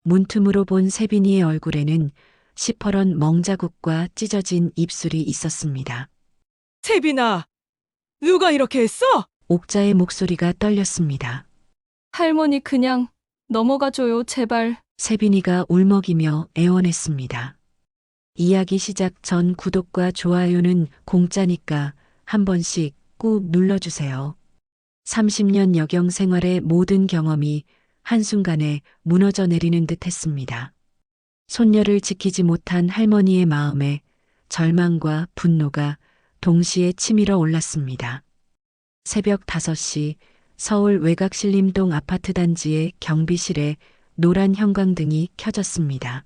문틈으로 본 세빈이의 얼굴에는 시퍼런 멍자국과 찢어진 입술이 있었습니다. 세빈아, 누가 이렇게 했어? 옥자의 목소리가 떨렸습니다. 할머니 그냥 넘어가줘요, 제발. 세빈이가 울먹이며 애원했습니다. 이야기 시작 전 구독과 좋아요는 공짜니까 한 번씩 꾹 눌러주세요. 30년 여경 생활의 모든 경험이 한순간에 무너져 내리는 듯 했습니다. 손녀를 지키지 못한 할머니의 마음에 절망과 분노가 동시에 치밀어 올랐습니다. 새벽 5시 서울 외곽신림동 아파트 단지의 경비실에 노란 형광등이 켜졌습니다.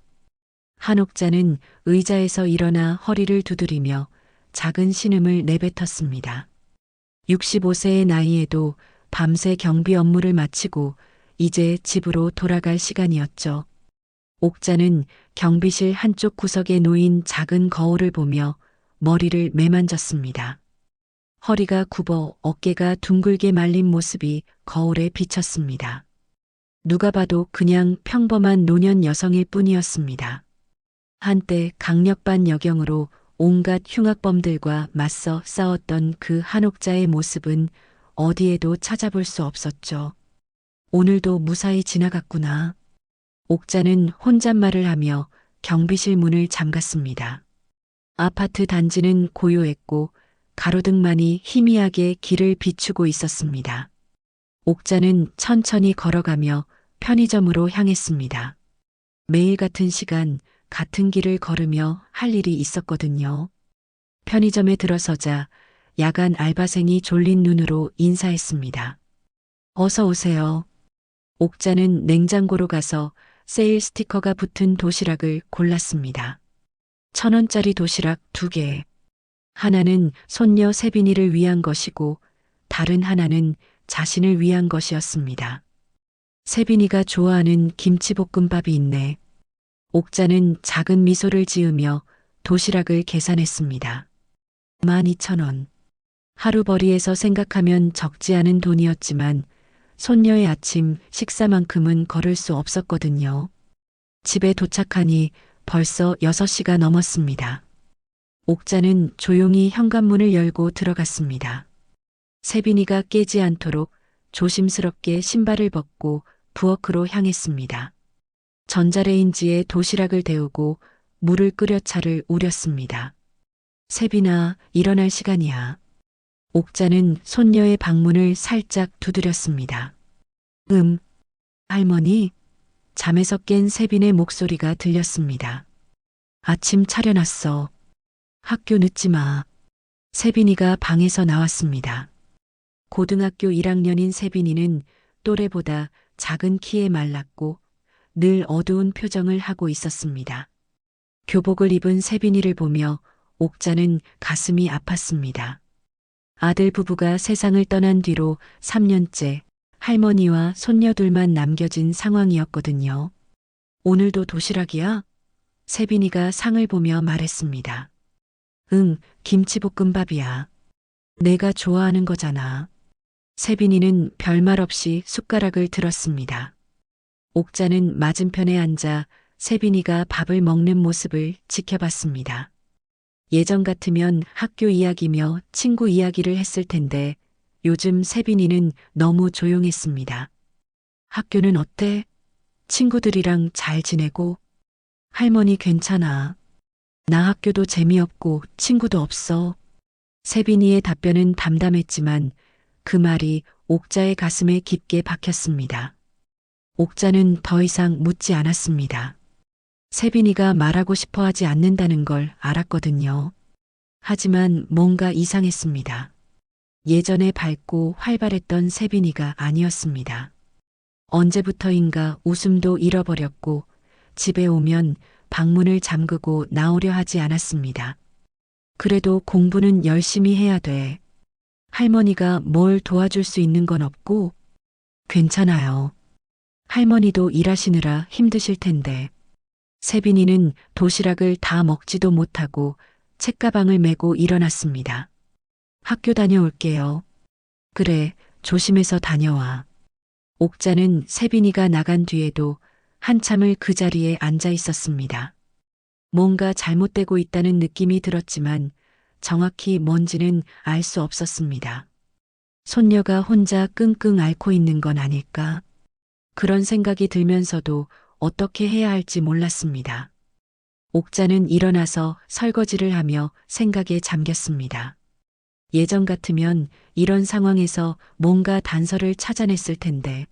한옥자는 의자에서 일어나 허리를 두드리며 작은 신음을 내뱉었습니다. 65세의 나이에도 밤새 경비 업무를 마치고 이제 집으로 돌아갈 시간이었죠. 옥자는 경비실 한쪽 구석에 놓인 작은 거울을 보며 머리를 매만졌습니다. 허리가 굽어 어깨가 둥글게 말린 모습이 거울에 비쳤습니다. 누가 봐도 그냥 평범한 노년 여성일 뿐이었습니다. 한때 강력반 여경으로 온갖 흉악범들과 맞서 싸웠던 그 한옥자의 모습은 어디에도 찾아볼 수 없었죠. 오늘도 무사히 지나갔구나. 옥자는 혼잣말을 하며 경비실 문을 잠갔습니다. 아파트 단지는 고요했고 가로등만이 희미하게 길을 비추고 있었습니다. 옥자는 천천히 걸어가며 편의점으로 향했습니다. 매일 같은 시간, 같은 길을 걸으며 할 일이 있었거든요. 편의점에 들어서자 야간 알바생이 졸린 눈으로 인사했습니다. 어서 오세요. 옥자는 냉장고로 가서 세일 스티커가 붙은 도시락을 골랐습니다. 1,000원짜리 도시락 2개. 하나는 손녀 세빈이를 위한 것이고 다른 하나는 자신을 위한 것이었습니다. 세빈이가 좋아하는 김치볶음밥이 있네. 옥자는 작은 미소를 지으며 도시락을 계산했습니다. 12,000원. 하루벌이에서 생각하면 적지 않은 돈이었지만 손녀의 아침 식사만큼은 거를 수 없었거든요. 집에 도착하니 벌써 6시가 넘었습니다. 옥자는 조용히 현관문을 열고 들어갔습니다. 세빈이가 깨지 않도록 조심스럽게 신발을 벗고 부엌으로 향했습니다. 전자레인지에 도시락을 데우고 물을 끓여 차를 우렸습니다. 세빈아, 일어날 시간이야. 옥자는 손녀의 방문을 살짝 두드렸습니다. 할머니? 잠에서 깬 세빈의 목소리가 들렸습니다. 아침 차려놨어. 학교 늦지 마. 세빈이가 방에서 나왔습니다. 고등학교 1학년인 세빈이는 또래보다 작은 키에 말랐고 늘 어두운 표정을 하고 있었습니다. 교복을 입은 세빈이를 보며 옥자는 가슴이 아팠습니다. 아들 부부가 세상을 떠난 뒤로 3년째 할머니와 손녀들만 남겨진 상황이었거든요. 오늘도 도시락이야? 세빈이가 상을 보며 말했습니다. 응, 김치볶음밥이야. 내가 좋아하는 거잖아. 세빈이는 별말 없이 숟가락을 들었습니다. 옥자는 맞은편에 앉아 세빈이가 밥을 먹는 모습을 지켜봤습니다. 예전 같으면 학교 이야기며 친구 이야기를 했을 텐데 요즘 세빈이는 너무 조용했습니다. 학교는 어때? 친구들이랑 잘 지내고? 할머니 괜찮아. 나 학교도 재미없고 친구도 없어. 세빈이의 답변은 담담했지만 그 말이 옥자의 가슴에 깊게 박혔습니다. 옥자는 더 이상 묻지 않았습니다. 세빈이가 말하고 싶어 하지 않는다는 걸 알았거든요. 하지만 뭔가 이상했습니다. 예전에 밝고 활발했던 세빈이가 아니었습니다. 언제부터인가 웃음도 잃어버렸고 집에 오면 방문을 잠그고 나오려 하지 않았습니다. 그래도 공부는 열심히 해야 돼. 할머니가 뭘 도와줄 수 있는 건 없고? 괜찮아요. 할머니도 일하시느라 힘드실 텐데. 세빈이는 도시락을 다 먹지도 못하고 책가방을 메고 일어났습니다. 학교 다녀올게요. 그래, 조심해서 다녀와. 옥자는 세빈이가 나간 뒤에도 한참을 그 자리에 앉아 있었습니다. 뭔가 잘못되고 있다는 느낌이 들었지만 정확히 뭔지는 알 수 없었습니다. 손녀가 혼자 끙끙 앓고 있는 건 아닐까? 그런 생각이 들면서도 어떻게 해야 할지 몰랐습니다. 옥자는 일어나서 설거지를 하며 생각에 잠겼습니다. 예전 같으면 이런 상황에서 뭔가 단서를 찾아냈을 텐데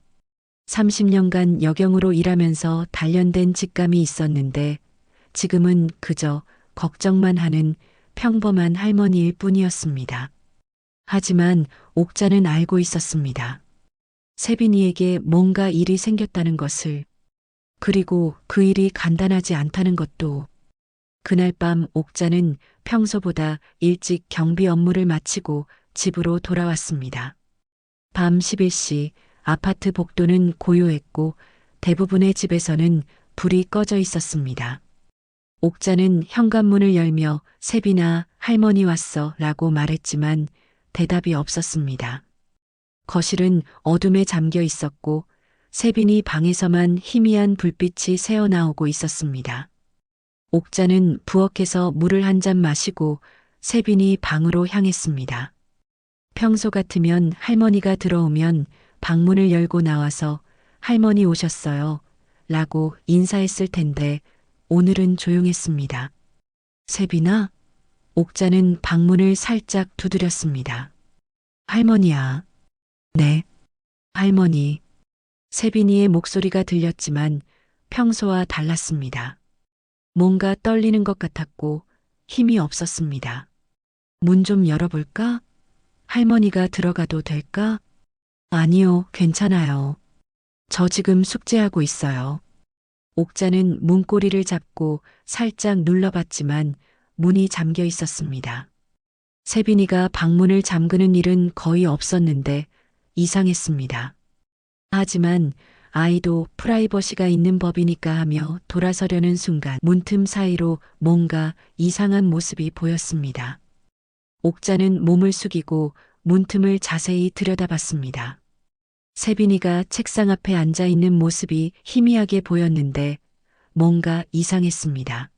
30년간 여경으로 일하면서 단련된 직감이 있었는데 지금은 그저 걱정만 하는 평범한 할머니일 뿐이었습니다. 하지만 옥자는 알고 있었습니다. 세빈이에게 뭔가 일이 생겼다는 것을, 그리고 그 일이 간단하지 않다는 것도. 그날 밤 옥자는 평소보다 일찍 경비 업무를 마치고 집으로 돌아왔습니다. 밤 11시 아파트 복도는 고요했고 대부분의 집에서는 불이 꺼져 있었습니다. 옥자는 현관문을 열며 세빈아, 할머니 왔어 라고 말했지만 대답이 없었습니다. 거실은 어둠에 잠겨 있었고 세빈이 방에서만 희미한 불빛이 새어나오고 있었습니다. 옥자는 부엌에서 물을 한 잔 마시고 세빈이 방으로 향했습니다. 평소 같으면 할머니가 들어오면 방문을 열고 나와서 할머니 오셨어요 라고 인사했을 텐데 오늘은 조용했습니다. 세빈아? 옥자는 방문을 살짝 두드렸습니다. 할머니야. 네. 할머니. 세빈이의 목소리가 들렸지만 평소와 달랐습니다. 뭔가 떨리는 것 같았고 힘이 없었습니다. 문 좀 열어볼까? 할머니가 들어가도 될까? 아니요, 괜찮아요. 저 지금 숙제하고 있어요. 옥자는 문고리를 잡고 살짝 눌러봤지만 문이 잠겨 있었습니다. 세빈이가 방문을 잠그는 일은 거의 없었는데 이상했습니다. 하지만 아이도 프라이버시가 있는 법이니까 하며 돌아서려는 순간 문틈 사이로 뭔가 이상한 모습이 보였습니다. 옥자는 몸을 숙이고 문틈을 자세히 들여다봤습니다. 세빈이가 책상 앞에 앉아 있는 모습이 희미하게 보였는데 뭔가 이상했습니다.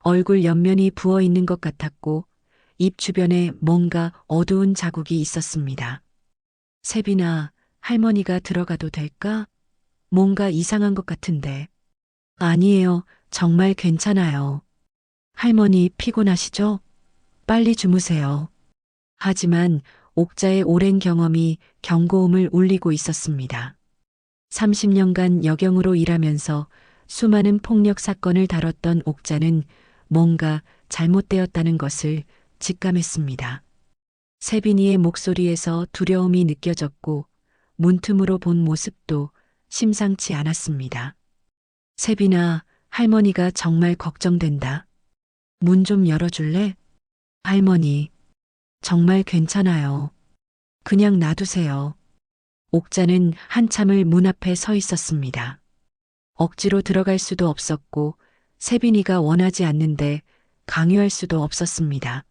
얼굴 옆면이 부어 있는 것 같았고 입 주변에 뭔가 어두운 자국이 있었습니다. 세빈아, 할머니가 들어가도 될까? 뭔가 이상한 것 같은데. 아니에요. 정말 괜찮아요. 할머니 피곤하시죠? 빨리 주무세요. 하지만 옥자의 오랜 경험이 경고음을 울리고 있었습니다. 30년간 여경으로 일하면서 수많은 폭력 사건을 다뤘던 옥자는 뭔가 잘못되었다는 것을 직감했습니다. 세빈이의 목소리에서 두려움이 느껴졌고 문틈으로 본 모습도 심상치 않았습니다. 세빈아, 할머니가 정말 걱정된다. 문 좀 열어줄래? 할머니, 정말 괜찮아요. 그냥 놔두세요. 옥자는 한참을 문 앞에 서 있었습니다. 억지로 들어갈 수도 없었고 세빈이가 원하지 않는데 강요할 수도 없었습니다.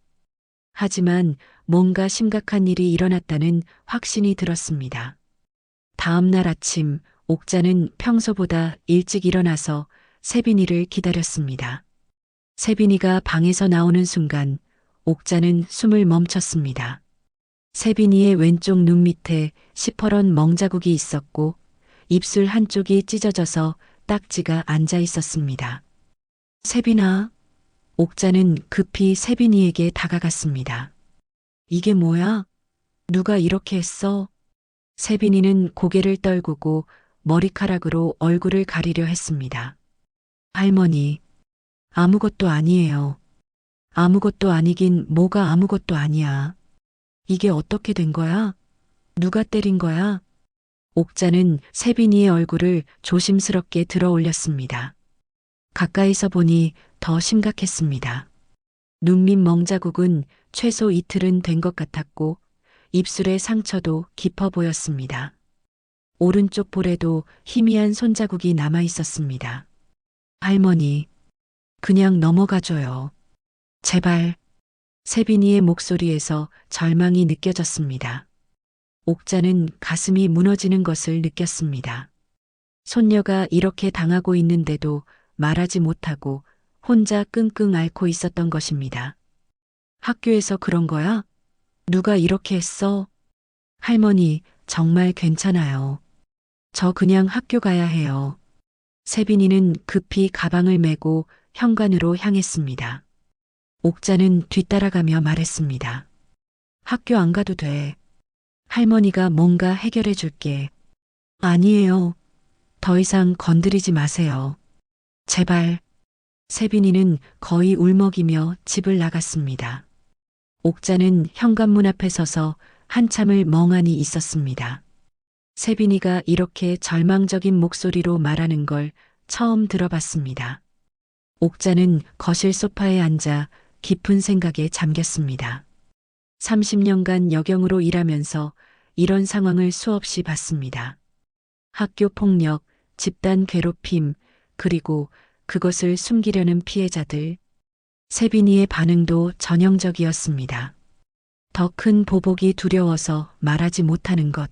하지만 뭔가 심각한 일이 일어났다는 확신이 들었습니다. 다음 날 아침 옥자는 평소보다 일찍 일어나서 세빈이를 기다렸습니다. 세빈이가 방에서 나오는 순간 옥자는 숨을 멈췄습니다. 세빈이의 왼쪽 눈 밑에 시퍼런 멍자국이 있었고 입술 한쪽이 찢어져서 딱지가 앉아 있었습니다. 세빈아, 옥자는 급히 세빈이에게 다가갔습니다. 이게 뭐야? 누가 이렇게 했어? 세빈이는 고개를 떨구고 머리카락으로 얼굴을 가리려 했습니다. 할머니, 아무것도 아니에요. 아무것도 아니긴 뭐가 아무것도 아니야. 이게 어떻게 된 거야? 누가 때린 거야? 옥자는 세빈이의 얼굴을 조심스럽게 들어 올렸습니다. 가까이서 보니 더 심각했습니다. 눈 밑 멍자국은 최소 이틀은 된 것 같았고 입술의 상처도 깊어 보였습니다. 오른쪽 볼에도 희미한 손자국이 남아 있었습니다. 할머니, 그냥 넘어가줘요. 제발. 세빈이의 목소리에서 절망이 느껴졌습니다. 옥자는 가슴이 무너지는 것을 느꼈습니다. 손녀가 이렇게 당하고 있는데도 말하지 못하고 혼자 끙끙 앓고 있었던 것입니다. 학교에서 그런 거야? 누가 이렇게 했어? 할머니, 정말 괜찮아요. 저 그냥 학교 가야 해요. 세빈이는 급히 가방을 메고 현관으로 향했습니다. 옥자는 뒤따라가며 말했습니다. 학교 안 가도 돼. 할머니가 뭔가 해결해 줄게. 아니에요. 더 이상 건드리지 마세요. 제발. 세빈이는 거의 울먹이며 집을 나갔습니다. 옥자는 현관문 앞에 서서 한참을 멍하니 있었습니다. 세빈이가 이렇게 절망적인 목소리로 말하는 걸 처음 들어봤습니다. 옥자는 거실 소파에 앉아 깊은 생각에 잠겼습니다. 30년간 여경으로 일하면서 이런 상황을 수없이 봤습니다. 학교 폭력, 집단 괴롭힘, 그리고 그것을 숨기려는 피해자들. 세빈이의 반응도 전형적이었습니다. 더 큰 보복이 두려워서 말하지 못하는 것.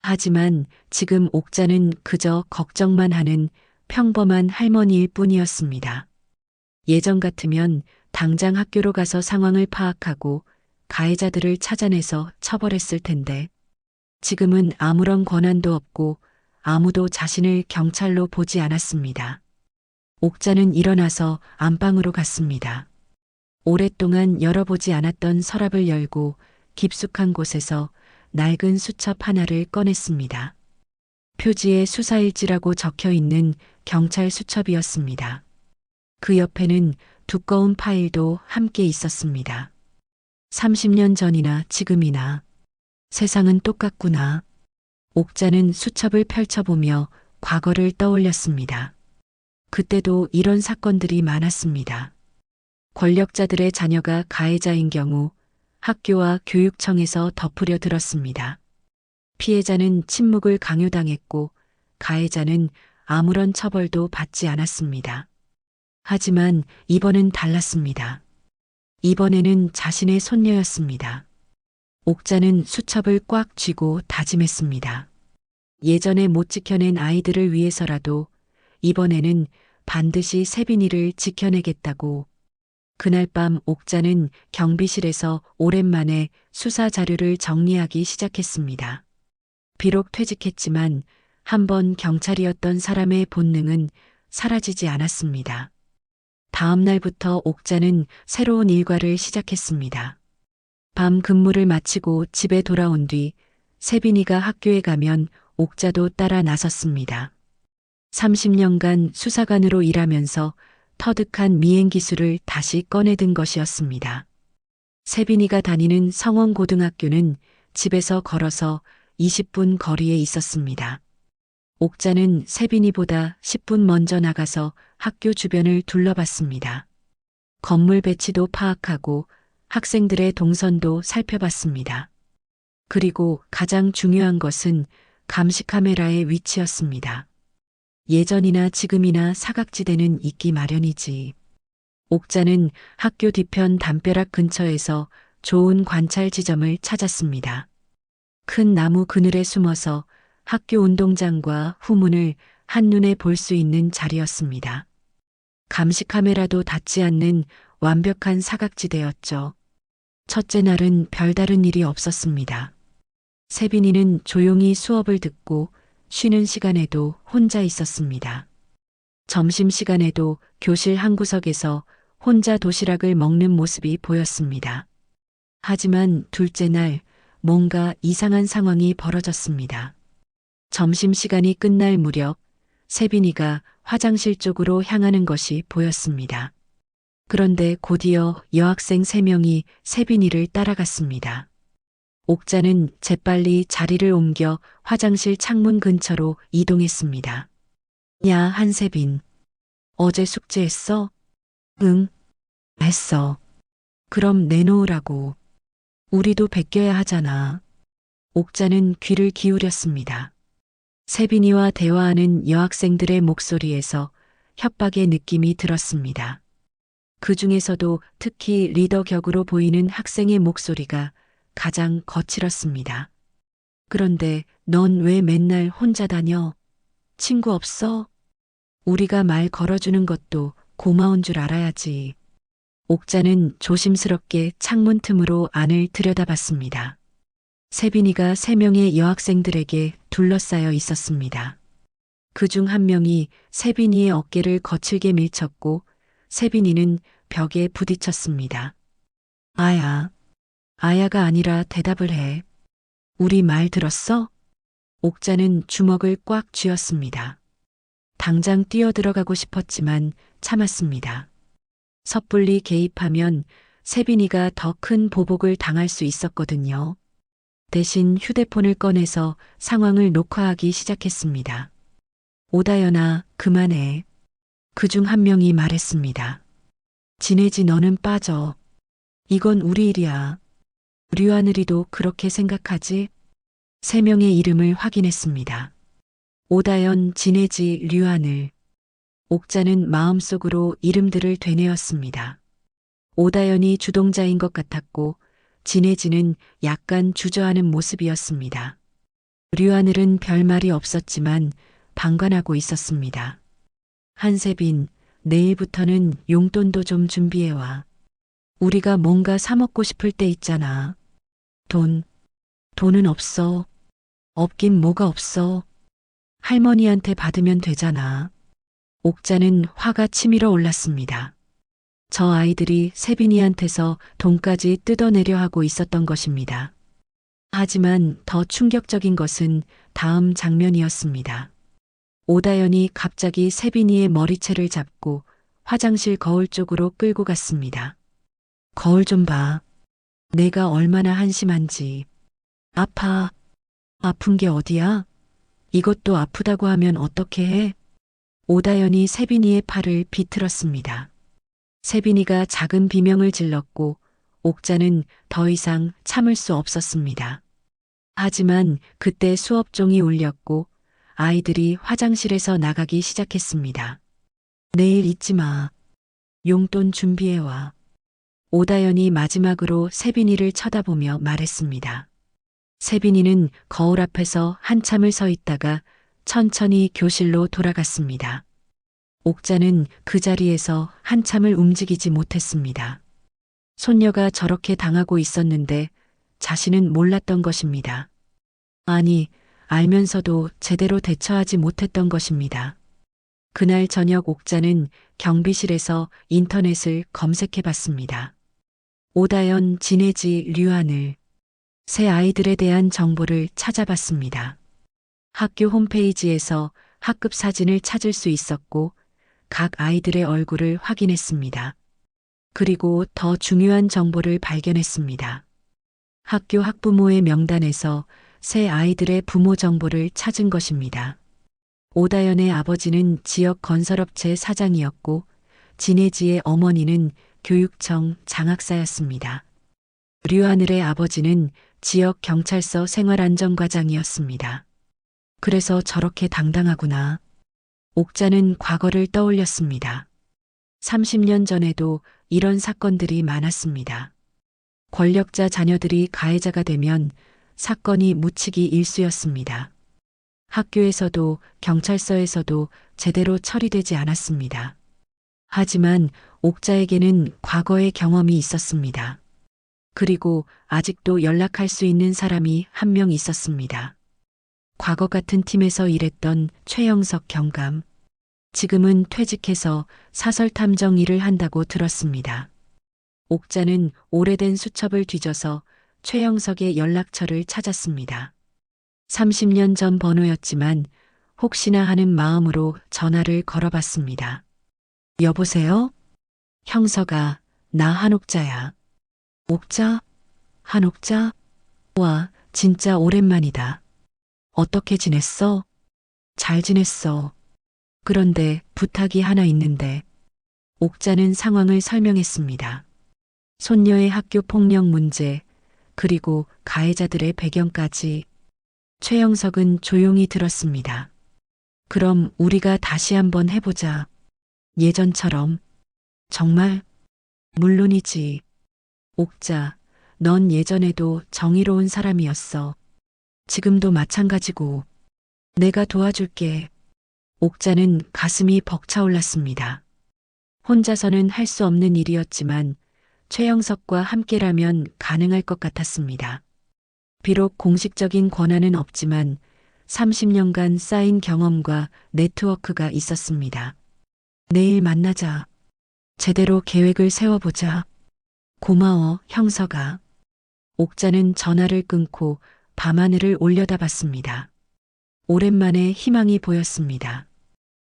하지만 지금 옥자는 그저 걱정만 하는 평범한 할머니일 뿐이었습니다. 예전 같으면 당장 학교로 가서 상황을 파악하고 가해자들을 찾아내서 처벌했을 텐데 지금은 아무런 권한도 없고 아무도 자신을 경찰로 보지 않았습니다. 옥자는 일어나서 안방으로 갔습니다. 오랫동안 열어보지 않았던 서랍을 열고 깊숙한 곳에서 낡은 수첩 하나를 꺼냈습니다. 표지에 수사일지라고 적혀 있는 경찰 수첩이었습니다. 그 옆에는 두꺼운 파일도 함께 있었습니다. 30년 전이나 지금이나 세상은 똑같구나. 옥자는 수첩을 펼쳐보며 과거를 떠올렸습니다. 그때도 이런 사건들이 많았습니다. 권력자들의 자녀가 가해자인 경우 학교와 교육청에서 덮으려 들었습니다. 피해자는 침묵을 강요당했고 가해자는 아무런 처벌도 받지 않았습니다. 하지만 이번은 달랐습니다. 이번에는 자신의 손녀였습니다. 옥자는 수첩을 꽉 쥐고 다짐했습니다. 예전에 못 지켜낸 아이들을 위해서라도 이번에는 반드시 세빈이를 지켜내겠다고. 그날 밤 옥자는 경비실에서 오랜만에 수사 자료를 정리하기 시작했습니다. 비록 퇴직했지만 한번 경찰이었던 사람의 본능은 사라지지 않았습니다. 다음 날부터 옥자는 새로운 일과를 시작했습니다. 밤 근무를 마치고 집에 돌아온 뒤 세빈이가 학교에 가면 옥자도 따라 나섰습니다. 30년간 수사관으로 일하면서 터득한 미행 기술을 다시 꺼내든 것이었습니다. 세빈이가 다니는 성원고등학교는 집에서 걸어서 20분 거리에 있었습니다. 옥자는 세빈이보다 10분 먼저 나가서 학교 주변을 둘러봤습니다. 건물 배치도 파악하고 학생들의 동선도 살펴봤습니다. 그리고 가장 중요한 것은 감시 카메라의 위치였습니다. 예전이나 지금이나 사각지대는 있기 마련이지. 옥자는 학교 뒤편 담벼락 근처에서 좋은 관찰 지점을 찾았습니다. 큰 나무 그늘에 숨어서 학교 운동장과 후문을 한눈에 볼 수 있는 자리였습니다. 감시 카메라도 닿지 않는 완벽한 사각지대였죠. 첫째 날은 별다른 일이 없었습니다. 세빈이는 조용히 수업을 듣고 쉬는 시간에도 혼자 있었습니다. 점심시간에도 교실 한 구석에서 혼자 도시락을 먹는 모습이 보였습니다. 하지만 둘째 날 뭔가 이상한 상황이 벌어졌습니다. 점심시간이 끝날 무렵 세빈이가 화장실 쪽으로 향하는 것이 보였습니다. 그런데 곧이어 여학생 3명이 세빈이를 따라갔습니다. 옥자는 재빨리 자리를 옮겨 화장실 창문 근처로 이동했습니다. 야, 한세빈. 어제 숙제했어? 응, 했어. 그럼 내놓으라고. 우리도 베껴야 하잖아. 옥자는 귀를 기울였습니다. 세빈이와 대화하는 여학생들의 목소리에서 협박의 느낌이 들었습니다. 그 중에서도 특히 리더 격으로 보이는 학생의 목소리가 가장 거칠었습니다. 그런데 넌 왜 맨날 혼자 다녀? 친구 없어? 우리가 말 걸어주는 것도 고마운 줄 알아야지. 옥자는 조심스럽게 창문 틈으로 안을 들여다봤습니다. 세빈이가 3명의 여학생들에게 둘러싸여 있었습니다. 그중 한 명이 세빈이의 어깨를 거칠게 밀쳤고 세빈이는 벽에 부딪혔습니다. 아야. 아야가 아니라 대답을 해. 우리 말 들었어? 옥자는 주먹을 꽉 쥐었습니다. 당장 뛰어들어가고 싶었지만 참았습니다. 섣불리 개입하면 세빈이가 더 큰 보복을 당할 수 있었거든요. 대신 휴대폰을 꺼내서 상황을 녹화하기 시작했습니다. 오다연아, 그만해. 그중 한 명이 말했습니다. 진혜지 너는 빠져. 이건 우리 일이야. 류하늘이도 그렇게 생각하지? 3명의 이름을 확인했습니다. 오다연, 진혜지, 류하늘. 옥자는 마음속으로 이름들을 되뇌었습니다. 오다연이 주동자인 것 같았고 진혜지는 약간 주저하는 모습이었습니다. 류하늘은 별말이 없었지만 방관하고 있었습니다. 한세빈, 내일부터는 용돈도 좀 준비해와. 우리가 뭔가 사 먹고 싶을 때 있잖아. 돈은 없어. 없긴 뭐가 없어. 할머니한테 받으면 되잖아. 옥자는 화가 치밀어 올랐습니다. 저 아이들이 세빈이한테서 돈까지 뜯어내려 하고 있었던 것입니다. 하지만 더 충격적인 것은 다음 장면이었습니다. 오다연이 갑자기 세빈이의 머리채를 잡고 화장실 거울 쪽으로 끌고 갔습니다. 거울 좀 봐. 내가 얼마나 한심한지. 아파. 아픈 게 어디야? 이것도 아프다고 하면 어떻게 해? 오다연이 세빈이의 팔을 비틀었습니다. 세빈이가 작은 비명을 질렀고 옥자는 더 이상 참을 수 없었습니다. 하지만 그때 수업종이 울렸고 아이들이 화장실에서 나가기 시작했습니다. 내일 잊지 마. 용돈 준비해와. 오다연이 마지막으로 세빈이를 쳐다보며 말했습니다. 세빈이는 거울 앞에서 한참을 서 있다가 천천히 교실로 돌아갔습니다. 옥자는 그 자리에서 한참을 움직이지 못했습니다. 손녀가 저렇게 당하고 있었는데 자신은 몰랐던 것입니다. 아니, 알면서도 제대로 대처하지 못했던 것입니다. 그날 저녁 옥자는 경비실에서 인터넷을 검색해 봤습니다. 오다연, 진혜지, 류하늘. 세 아이들에 대한 정보를 찾아봤습니다. 학교 홈페이지에서 학급 사진을 찾을 수 있었고 각 아이들의 얼굴을 확인했습니다. 그리고 더 중요한 정보를 발견했습니다. 학교 학부모의 명단에서 세 아이들의 부모 정보를 찾은 것입니다. 오다연의 아버지는 지역 건설업체 사장이었고 진혜지의 어머니는 교육청 장학사였습니다. 류하늘의 아버지는 지역 경찰서 생활안전과장이었습니다. 그래서 저렇게 당당하구나. 옥자는 과거를 떠올렸습니다. 30년 전에도 이런 사건들이 많았습니다. 권력자 자녀들이 가해자가 되면 사건이 묻히기 일쑤였습니다. 학교에서도 경찰서에서도 제대로 처리되지 않았습니다. 하지만 옥자에게는 과거의 경험이 있었습니다. 그리고 아직도 연락할 수 있는 사람이 한 명 있었습니다. 과거 같은 팀에서 일했던 최영석 경감. 지금은 퇴직해서 사설 탐정 일을 한다고 들었습니다. 옥자는 오래된 수첩을 뒤져서 최영석의 연락처를 찾았습니다. 30년 전 번호였지만 혹시나 하는 마음으로 전화를 걸어봤습니다. 여보세요? 형석아, 나 한옥자야. 옥자? 한옥자? 와, 진짜 오랜만이다. 어떻게 지냈어? 잘 지냈어. 그런데 부탁이 하나 있는데. 옥자는 상황을 설명했습니다. 손녀의 학교 폭력 문제, 그리고 가해자들의 배경까지. 최영석은 조용히 들었습니다. 그럼 우리가 다시 한번 해보자. 예전처럼. 정말? 물론이지. 옥자, 넌 예전에도 정의로운 사람이었어. 지금도 마찬가지고. 내가 도와줄게. 옥자는 가슴이 벅차올랐습니다. 혼자서는 할 수 없는 일이었지만 최영석과 함께라면 가능할 것 같았습니다. 비록 공식적인 권한은 없지만 30년간 쌓인 경험과 네트워크가 있었습니다. 내일 만나자. 제대로 계획을 세워보자. 고마워, 형서가. 옥자는 전화를 끊고 밤하늘을 올려다봤습니다. 오랜만에 희망이 보였습니다.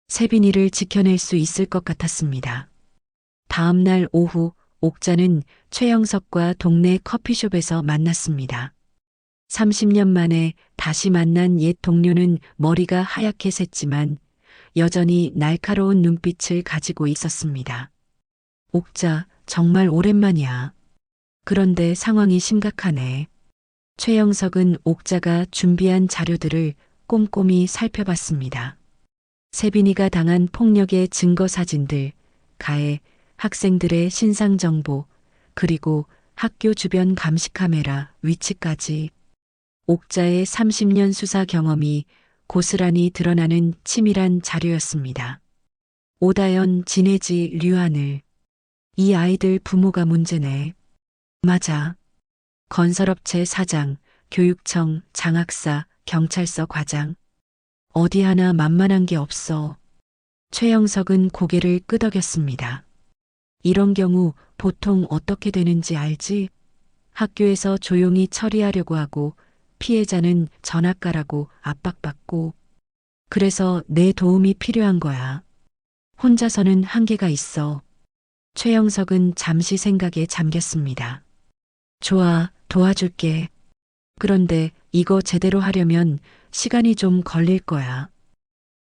세빈이를 지켜낼 수 있을 것 같았습니다. 다음 날 오후 옥자는 최영석과 동네 커피숍에서 만났습니다. 30년 만에 다시 만난 옛 동료는 머리가 하얗게 샜지만 여전히 날카로운 눈빛을 가지고 있었습니다. 옥자, 정말 오랜만이야. 그런데 상황이 심각하네. 최영석은 옥자가 준비한 자료들을 꼼꼼히 살펴봤습니다. 세빈이가 당한 폭력의 증거 사진들, 가해, 학생들의 신상 정보, 그리고 학교 주변 감시 카메라 위치까지 옥자의 30년 수사 경험이 고스란히 드러나는 치밀한 자료였습니다. 오다연, 진혜지, 류하늘. 이 아이들 부모가 문제네. 맞아. 건설업체 사장, 교육청, 장학사, 경찰서 과장. 어디 하나 만만한 게 없어. 최영석은 고개를 끄덕였습니다. 이런 경우 보통 어떻게 되는지 알지? 학교에서 조용히 처리하려고 하고 피해자는 전학가라고 압박받고 그래서 내 도움이 필요한 거야. 혼자서는 한계가 있어. 최영석은 잠시 생각에 잠겼습니다. 좋아, 도와줄게. 그런데 이거 제대로 하려면 시간이 좀 걸릴 거야.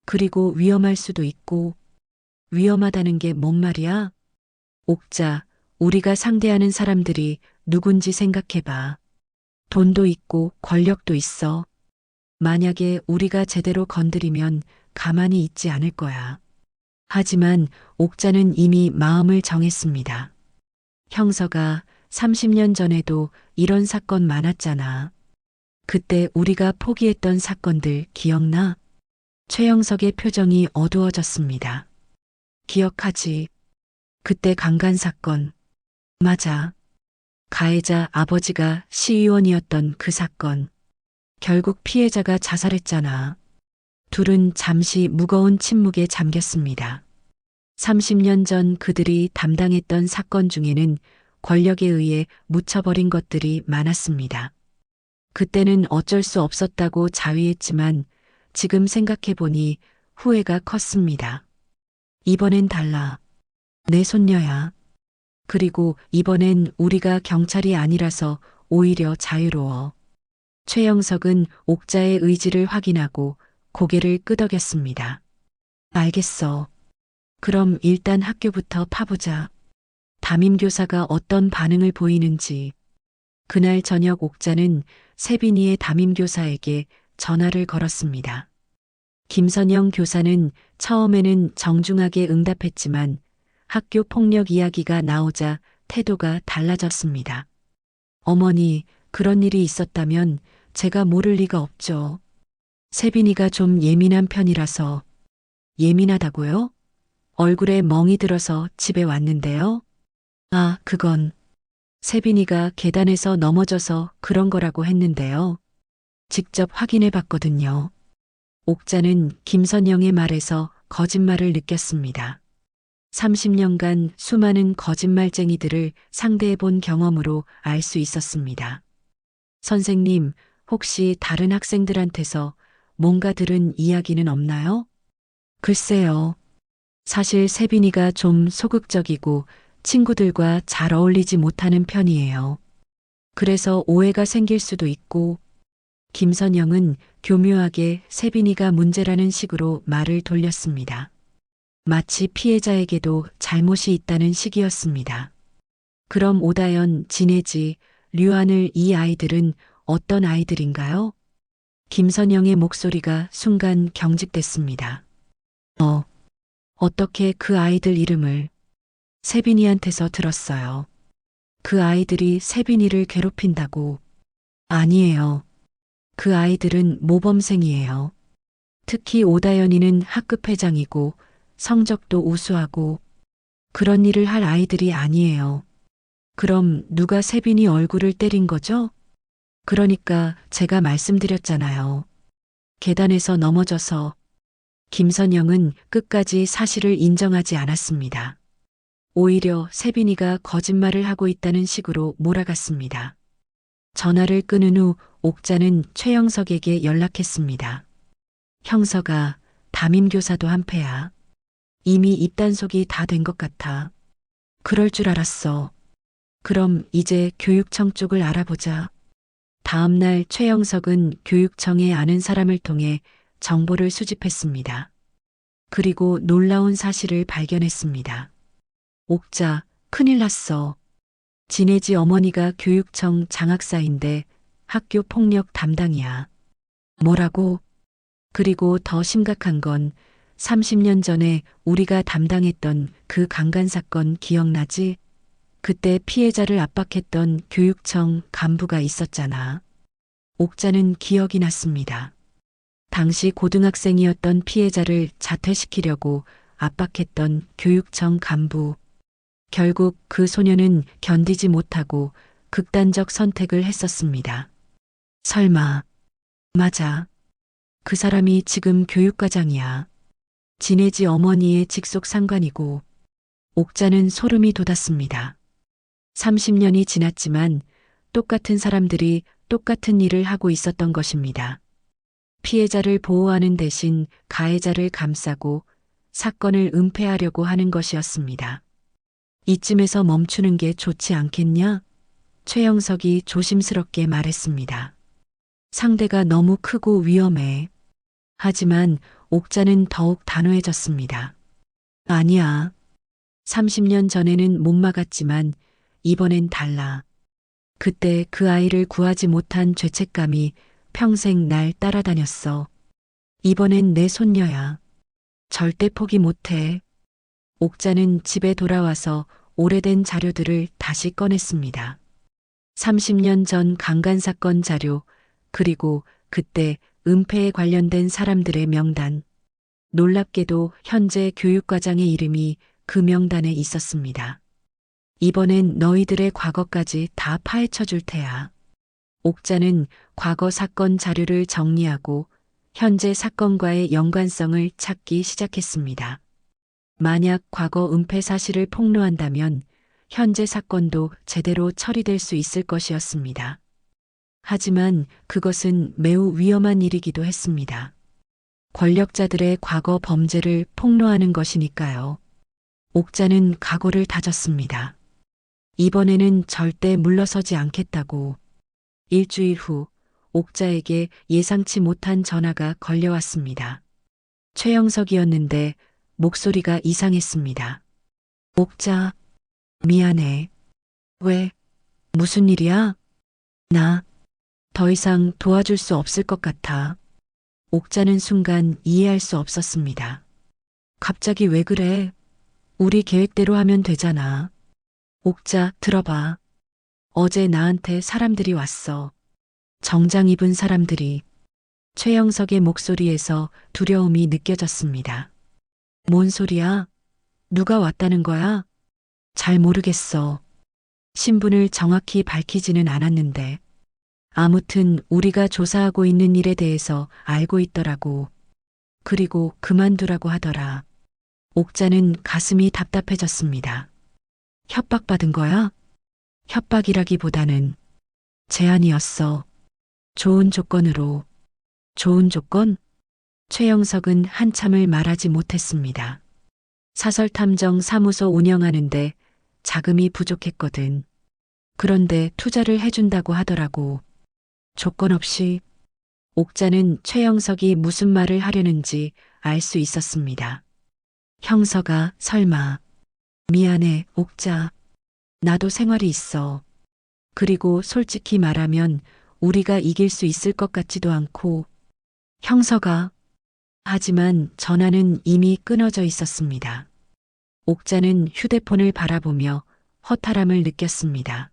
그리고 위험할 수도 있고. 위험하다는 게 뭔 말이야? 옥자, 우리가 상대하는 사람들이 누군지 생각해봐. 돈도 있고 권력도 있어. 만약에 우리가 제대로 건드리면 가만히 있지 않을 거야. 하지만 옥자는 이미 마음을 정했습니다. 형서가 30년 전에도 이런 사건 많았잖아. 그때 우리가 포기했던 사건들 기억나? 최영석의 표정이 어두워졌습니다. 기억하지? 그때 강간 사건. 맞아. 가해자 아버지가 시의원이었던 그 사건. 결국 피해자가 자살했잖아. 둘은 잠시 무거운 침묵에 잠겼습니다. 30년 전 그들이 담당했던 사건 중에는 권력에 의해 묻혀버린 것들이 많았습니다. 그때는 어쩔 수 없었다고 자위했지만 지금 생각해보니 후회가 컸습니다. 이번엔 달라. 내 손녀야. 그리고 이번엔 우리가 경찰이 아니라서 오히려 자유로워. 최영석은 옥자의 의지를 확인하고 고개를 끄덕였습니다. 알겠어. 그럼 일단 학교부터 파보자. 담임교사가 어떤 반응을 보이는지. 그날 저녁 옥자는 세빈이의 담임교사에게 전화를 걸었습니다. 김선영 교사는 처음에는 정중하게 응답했지만 학교 폭력 이야기가 나오자 태도가 달라졌습니다. 어머니, 그런 일이 있었다면 제가 모를 리가 없죠. 세빈이가 좀 예민한 편이라서. 예민하다고요? 얼굴에 멍이 들어서 집에 왔는데요. 아, 그건 세빈이가 계단에서 넘어져서 그런 거라고 했는데요. 직접 확인해 봤거든요. 옥자는 김선영의 말에서 거짓말을 느꼈습니다. 30년간 수많은 거짓말쟁이들을 상대해 본 경험으로 알 수 있었습니다. 선생님, 혹시 다른 학생들한테서 뭔가 들은 이야기는 없나요? 글쎄요. 사실 세빈이가 좀 소극적이고 친구들과 잘 어울리지 못하는 편이에요. 그래서 오해가 생길 수도 있고, 김선영은 교묘하게 세빈이가 문제라는 식으로 말을 돌렸습니다. 마치 피해자에게도 잘못이 있다는 식이었습니다. 그럼 오다연, 진혜지, 류하늘 이 아이들은 어떤 아이들인가요? 김선영의 목소리가 순간 경직됐습니다. 어떻게 그 아이들 이름을 세빈이한테서 들었어요. 그 아이들이 세빈이를 괴롭힌다고. 아니에요. 그 아이들은 모범생이에요. 특히 오다연이는 학급 회장이고 성적도 우수하고 그런 일을 할 아이들이 아니에요. 그럼 누가 세빈이 얼굴을 때린 거죠? 그러니까 제가 말씀드렸잖아요. 계단에서 넘어져서. 김선영은 끝까지 사실을 인정하지 않았습니다. 오히려 세빈이가 거짓말을 하고 있다는 식으로 몰아갔습니다. 전화를 끊은 후 옥자는 최영석에게 연락했습니다. 형서가 담임교사도 한패야. 이미 입단속이 다 된 것 같아. 그럴 줄 알았어. 그럼 이제 교육청 쪽을 알아보자. 다음 날 최영석은 교육청에 아는 사람을 통해 정보를 수집했습니다. 그리고 놀라운 사실을 발견했습니다. 옥자, 큰일 났어. 진혜지 어머니가 교육청 장학사인데 학교 폭력 담당이야. 뭐라고? 그리고 더 심각한 건 30년 전에 우리가 담당했던 그 강간 사건 기억나지? 그때 피해자를 압박했던 교육청 간부가 있었잖아. 옥자는 기억이 났습니다. 당시 고등학생이었던 피해자를 자퇴시키려고 압박했던 교육청 간부. 결국 그 소녀는 견디지 못하고 극단적 선택을 했었습니다. 설마. 맞아. 그 사람이 지금 교육과장이야. 진혜지 어머니의 직속 상관이고. 옥자는 소름이 돋았습니다. 30년이 지났지만 똑같은 사람들이 똑같은 일을 하고 있었던 것입니다. 피해자를 보호하는 대신 가해자를 감싸고 사건을 은폐하려고 하는 것이었습니다. 이쯤에서 멈추는 게 좋지 않겠냐? 최영석이 조심스럽게 말했습니다. 상대가 너무 크고 위험해. 하지만 옥자는 더욱 단호해졌습니다. 아니야. 30년 전에는 못 막았지만 이번엔 달라. 그때 그 아이를 구하지 못한 죄책감이 평생 날 따라다녔어. 이번엔 내 손녀야. 절대 포기 못해. 옥자는 집에 돌아와서 오래된 자료들을 다시 꺼냈습니다. 30년 전 강간 사건 자료, 그리고 그때 은폐에 관련된 사람들의 명단. 놀랍게도 현재 교육과장의 이름이 그 명단에 있었습니다. 이번엔 너희들의 과거까지 다 파헤쳐 줄 테야. 옥자는 과거 사건 자료를 정리하고 현재 사건과의 연관성을 찾기 시작했습니다. 만약 과거 은폐 사실을 폭로한다면 현재 사건도 제대로 처리될 수 있을 것이었습니다. 하지만 그것은 매우 위험한 일이기도 했습니다. 권력자들의 과거 범죄를 폭로하는 것이니까요. 옥자는 각오를 다졌습니다. 이번에는 절대 물러서지 않겠다고. 일주일 후 옥자에게 예상치 못한 전화가 걸려왔습니다. 최영석이었는데 목소리가 이상했습니다. 옥자, 미안해. 왜? 무슨 일이야? 나 더 이상 도와줄 수 없을 것 같아. 옥자는 순간 이해할 수 없었습니다. 갑자기 왜 그래? 우리 계획대로 하면 되잖아. 옥자, 들어봐. 어제 나한테 사람들이 왔어. 정장 입은 사람들이. 최영석의 목소리에서 두려움이 느껴졌습니다. 뭔 소리야? 누가 왔다는 거야? 잘 모르겠어. 신분을 정확히 밝히지는 않았는데. 아무튼 우리가 조사하고 있는 일에 대해서 알고 있더라고. 그리고 그만두라고 하더라. 옥자는 가슴이 답답해졌습니다. 협박받은 거야? 협박이라기보다는 제안이었어. 좋은 조건으로. 좋은 조건? 최영석은 한참을 말하지 못했습니다. 사설탐정 사무소 운영하는데 자금이 부족했거든. 그런데 투자를 해준다고 하더라고. 조건 없이. 옥자는 최영석이 무슨 말을 하려는지 알 수 있었습니다. 형서가 설마. 미안해, 옥자. 나도 생활이 있어. 그리고 솔직히 말하면 우리가 이길 수 있을 것 같지도 않고. 형서가. 하지만 전화는 이미 끊어져 있었습니다. 옥자는 휴대폰을 바라보며 허탈함을 느꼈습니다.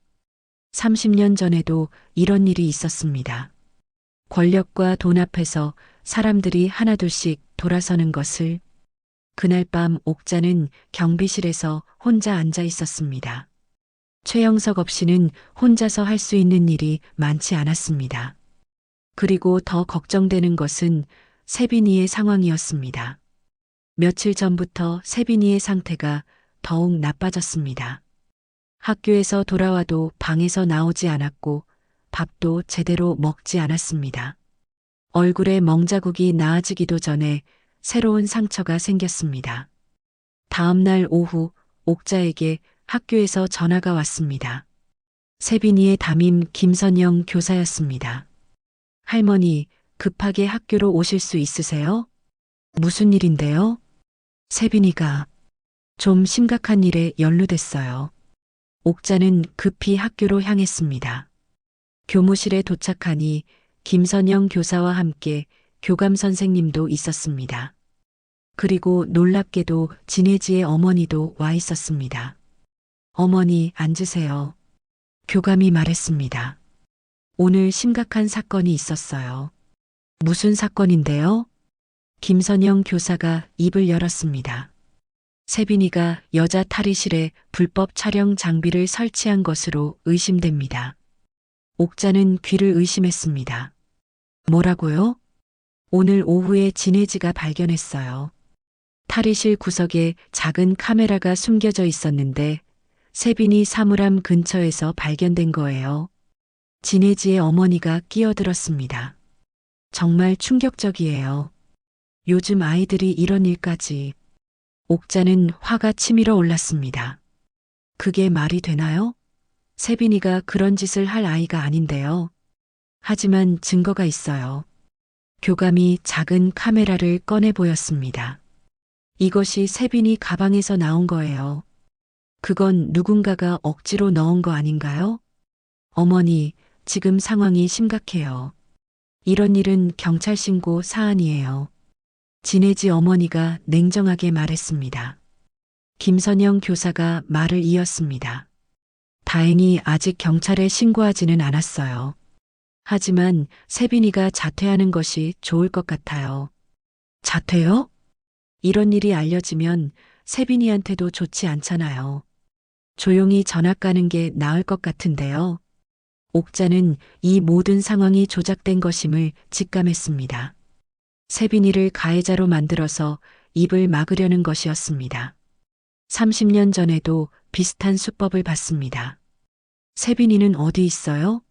30년 전에도 이런 일이 있었습니다. 권력과 돈 앞에서 사람들이 하나둘씩 돌아서는 것을. 그날 밤 옥자는 경비실에서 혼자 앉아 있었습니다. 최영석 없이는 혼자서 할 수 있는 일이 많지 않았습니다. 그리고 더 걱정되는 것은 세빈이의 상황이었습니다. 며칠 전부터 세빈이의 상태가 더욱 나빠졌습니다. 학교에서 돌아와도 방에서 나오지 않았고 밥도 제대로 먹지 않았습니다. 얼굴에 멍자국이 나아지기도 전에 새로운 상처가 생겼습니다. 다음 날 오후 옥자에게 학교에서 전화가 왔습니다. 세빈이의 담임 김선영 교사였습니다. 할머니, 급하게 학교로 오실 수 있으세요? 무슨 일인데요? 세빈이가 좀 심각한 일에 연루됐어요. 옥자는 급히 학교로 향했습니다. 교무실에 도착하니 김선영 교사와 함께 교감 선생님도 있었습니다. 그리고 놀랍게도 진혜지의 어머니도 와 있었습니다. 어머니, 앉으세요. 교감이 말했습니다. 오늘 심각한 사건이 있었어요. 무슨 사건인데요? 김선영 교사가 입을 열었습니다. 세빈이가 여자 탈의실에 불법 촬영 장비를 설치한 것으로 의심됩니다. 옥자는 귀를 의심했습니다. 뭐라고요? 오늘 오후에 진혜지가 발견했어요. 탈의실 구석에 작은 카메라가 숨겨져 있었는데 세빈이 사물함 근처에서 발견된 거예요. 진혜지의 어머니가 끼어들었습니다. 정말 충격적이에요. 요즘 아이들이 이런 일까지. 옥자는 화가 치밀어 올랐습니다. 그게 말이 되나요? 세빈이가 그런 짓을 할 아이가 아닌데요. 하지만 증거가 있어요. 교감이 작은 카메라를 꺼내 보였습니다. 이것이 세빈이 가방에서 나온 거예요. 그건 누군가가 억지로 넣은 거 아닌가요? 어머니, 지금 상황이 심각해요. 이런 일은 경찰 신고 사안이에요. 진혜지 어머니가 냉정하게 말했습니다. 김선영 교사가 말을 이었습니다. 다행히 아직 경찰에 신고하지는 않았어요. 하지만 세빈이가 자퇴하는 것이 좋을 것 같아요. 자퇴요? 이런 일이 알려지면 세빈이한테도 좋지 않잖아요. 조용히 전학 가는 게 나을 것 같은데요. 옥자는 이 모든 상황이 조작된 것임을 직감했습니다. 세빈이를 가해자로 만들어서 입을 막으려는 것이었습니다. 30년 전에도 비슷한 수법을 봤습니다. 세빈이는 어디 있어요?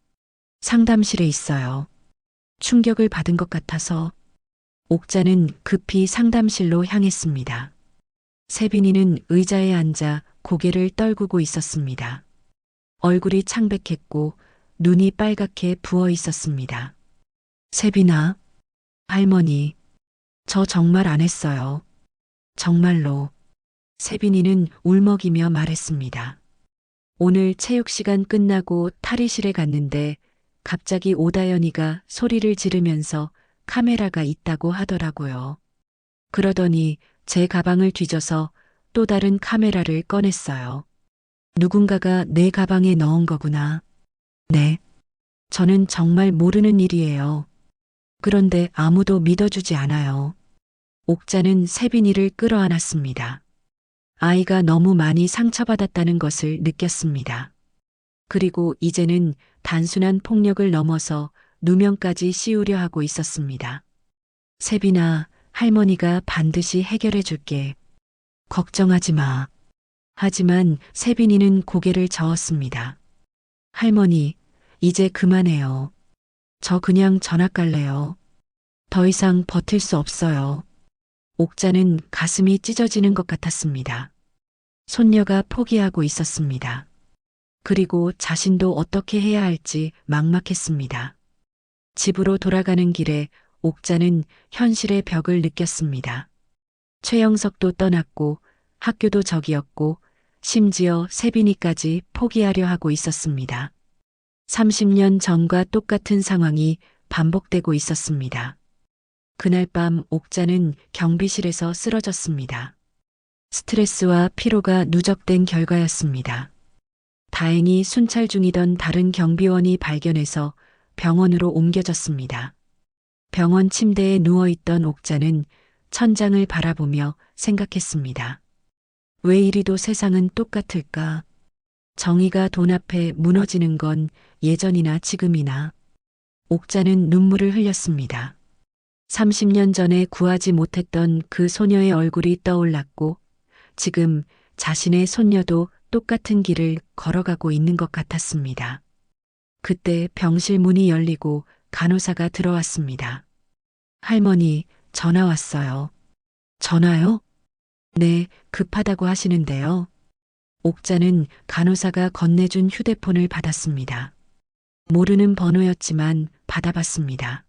상담실에 있어요. 충격을 받은 것 같아서 옥자는 급히 상담실로 향했습니다. 세빈이는 의자에 앉아 고개를 떨구고 있었습니다. 얼굴이 창백했고 눈이 빨갛게 부어 있었습니다. 세빈아, 할머니, 저 정말 안 했어요. 정말로. 세빈이는 울먹이며 말했습니다. 오늘 체육 시간 끝나고 탈의실에 갔는데 갑자기 오다연이가 소리를 지르면서 카메라가 있다고 하더라고요. 그러더니 제 가방을 뒤져서 또 다른 카메라를 꺼냈어요. 누군가가 내 가방에 넣은 거구나. 네. 저는 정말 모르는 일이에요. 그런데 아무도 믿어주지 않아요. 옥자는 세빈이를 끌어안았습니다. 아이가 너무 많이 상처받았다는 것을 느꼈습니다. 그리고 이제는 단순한 폭력을 넘어서 누명까지 씌우려 하고 있었습니다. 세빈아, 할머니가 반드시 해결해 줄게. 걱정하지 마. 하지만 세빈이는 고개를 저었습니다. 할머니, 이제 그만해요. 저 그냥 전학 갈래요. 더 이상 버틸 수 없어요. 옥자는 가슴이 찢어지는 것 같았습니다. 손녀가 포기하고 있었습니다. 그리고 자신도 어떻게 해야 할지 막막했습니다. 집으로 돌아가는 길에 옥자는 현실의 벽을 느꼈습니다. 최영석도 떠났고 학교도 저기였고 심지어 세빈이까지 포기하려 하고 있었습니다. 30년 전과 똑같은 상황이 반복되고 있었습니다. 그날 밤 옥자는 경비실에서 쓰러졌습니다. 스트레스와 피로가 누적된 결과였습니다. 다행히 순찰 중이던 다른 경비원이 발견해서 병원으로 옮겨졌습니다. 병원 침대에 누워있던 옥자는 천장을 바라보며 생각했습니다. 왜 이리도 세상은 똑같을까? 정의가 돈 앞에 무너지는 건 예전이나 지금이나. 옥자는 눈물을 흘렸습니다. 30년 전에 구하지 못했던 그 소녀의 얼굴이 떠올랐고 지금 자신의 손녀도 똑같은 길을 걸어가고 있는 것 같았습니다. 그때 병실 문이 열리고 간호사가 들어왔습니다. 할머니, 전화 왔어요. 전화요? 네, 급하다고 하시는데요. 옥자는 간호사가 건네준 휴대폰을 받았습니다. 모르는 번호였지만 받아봤습니다.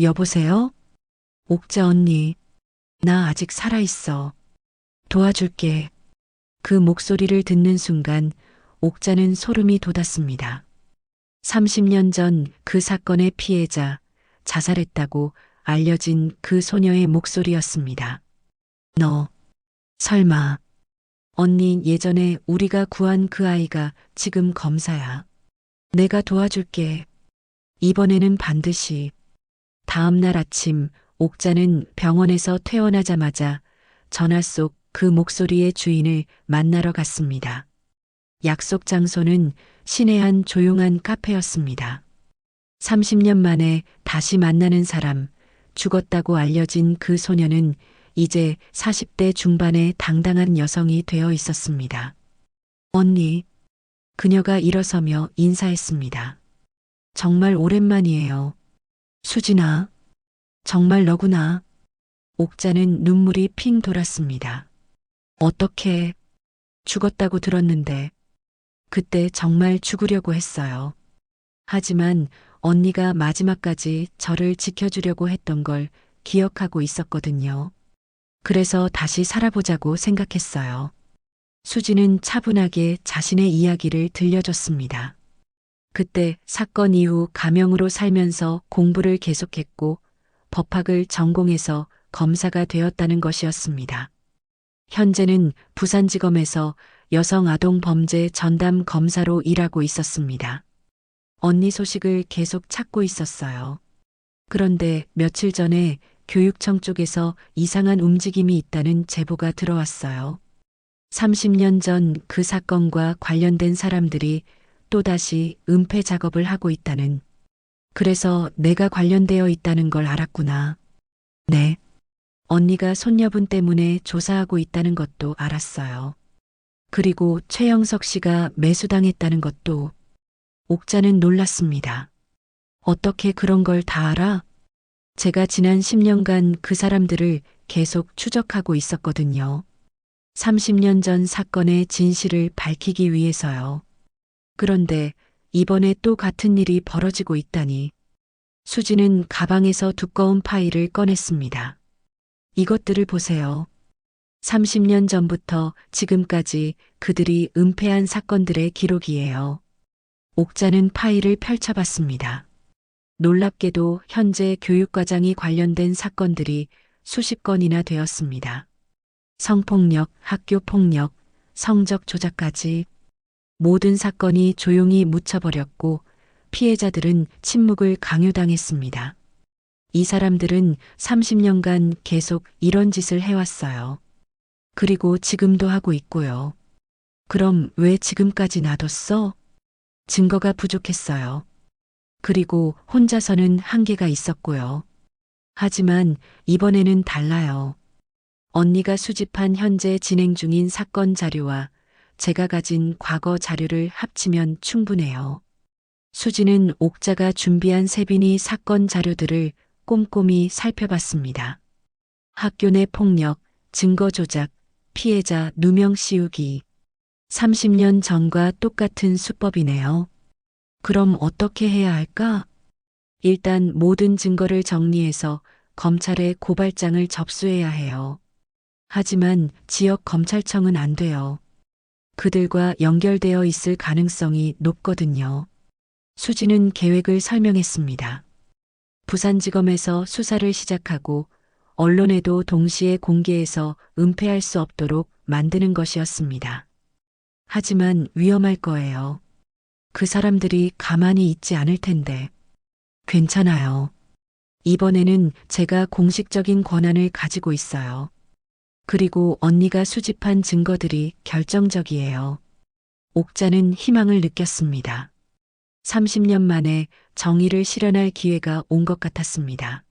여보세요? 옥자 언니, 나 아직 살아있어. 도와줄게. 그 목소리를 듣는 순간 옥자는 소름이 돋았습니다. 30년 전 그 사건의 피해자, 자살했다고 알려진 그 소녀의 목소리였습니다. 너, 설마, 언니 예전에 우리가 구한 그 아이가 지금 검사야. 내가 도와줄게. 이번에는 반드시. 다음 날 아침 옥자는 병원에서 퇴원하자마자 전화 속 그 목소리의 주인을 만나러 갔습니다. 약속 장소는 시내 한 조용한 카페였습니다. 30년 만에 다시 만나는 사람, 죽었다고 알려진 그 소녀는 이제 40대 중반의 당당한 여성이 되어 있었습니다. 언니, 그녀가 일어서며 인사했습니다. 정말 오랜만이에요. 수진아, 정말 너구나. 옥자는 눈물이 핑 돌았습니다. 어떻게 죽었다고 들었는데 그때 정말 죽으려고 했어요. 하지만 언니가 마지막까지 저를 지켜주려고 했던 걸 기억하고 있었거든요. 그래서 다시 살아보자고 생각했어요. 수지는 차분하게 자신의 이야기를 들려줬습니다. 그때 사건 이후 가명으로 살면서 공부를 계속했고 법학을 전공해서 검사가 되었다는 것이었습니다. 현재는 부산지검에서 여성아동범죄 전담 검사로 일하고 있었습니다. 언니 소식을 계속 찾고 있었어요. 그런데 며칠 전에 교육청 쪽에서 이상한 움직임이 있다는 제보가 들어왔어요. 30년 전 그 사건과 관련된 사람들이 또다시 은폐 작업을 하고 있다는. 그래서 내가 관련되어 있다는 걸 알았구나. 네. 언니가 손녀분 때문에 조사하고 있다는 것도 알았어요. 그리고 최영석 씨가 매수당했다는 것도. 옥자는 놀랐습니다. 어떻게 그런 걸 다 알아? 제가 지난 10년간 그 사람들을 계속 추적하고 있었거든요. 30년 전 사건의 진실을 밝히기 위해서요. 그런데 이번에 또 같은 일이 벌어지고 있다니. 수지는 가방에서 두꺼운 파일을 꺼냈습니다. 이것들을 보세요. 30년 전부터 지금까지 그들이 은폐한 사건들의 기록이에요. 옥자는 파일을 펼쳐봤습니다. 놀랍게도 현재 교육과장이 관련된 사건들이 수십 건이나 되었습니다. 성폭력, 학교폭력, 성적 조작까지 모든 사건이 조용히 묻혀버렸고 피해자들은 침묵을 강요당했습니다. 이 사람들은 30년간 계속 이런 짓을 해왔어요. 그리고 지금도 하고 있고요. 그럼 왜 지금까지 놔뒀어? 증거가 부족했어요. 그리고 혼자서는 한계가 있었고요. 하지만 이번에는 달라요. 언니가 수집한 현재 진행 중인 사건 자료와 제가 가진 과거 자료를 합치면 충분해요. 수지는 옥자가 준비한 세빈이 사건 자료들을 꼼꼼히 살펴봤습니다. 학교 내 폭력, 증거 조작, 피해자 누명 씌우기. 30년 전과 똑같은 수법이네요. 그럼 어떻게 해야 할까? 일단 모든 증거를 정리해서 검찰에 고발장을 접수해야 해요. 하지만 지역 검찰청은 안 돼요. 그들과 연결되어 있을 가능성이 높거든요. 수지는 계획을 설명했습니다. 부산지검에서 수사를 시작하고 언론에도 동시에 공개해서 은폐할 수 없도록 만드는 것이었습니다. 하지만 위험할 거예요. 그 사람들이 가만히 있지 않을 텐데. 괜찮아요. 이번에는 제가 공식적인 권한을 가지고 있어요. 그리고 언니가 수집한 증거들이 결정적이에요. 옥자는 희망을 느꼈습니다. 30년 만에 정의를 실현할 기회가 온 것 같았습니다.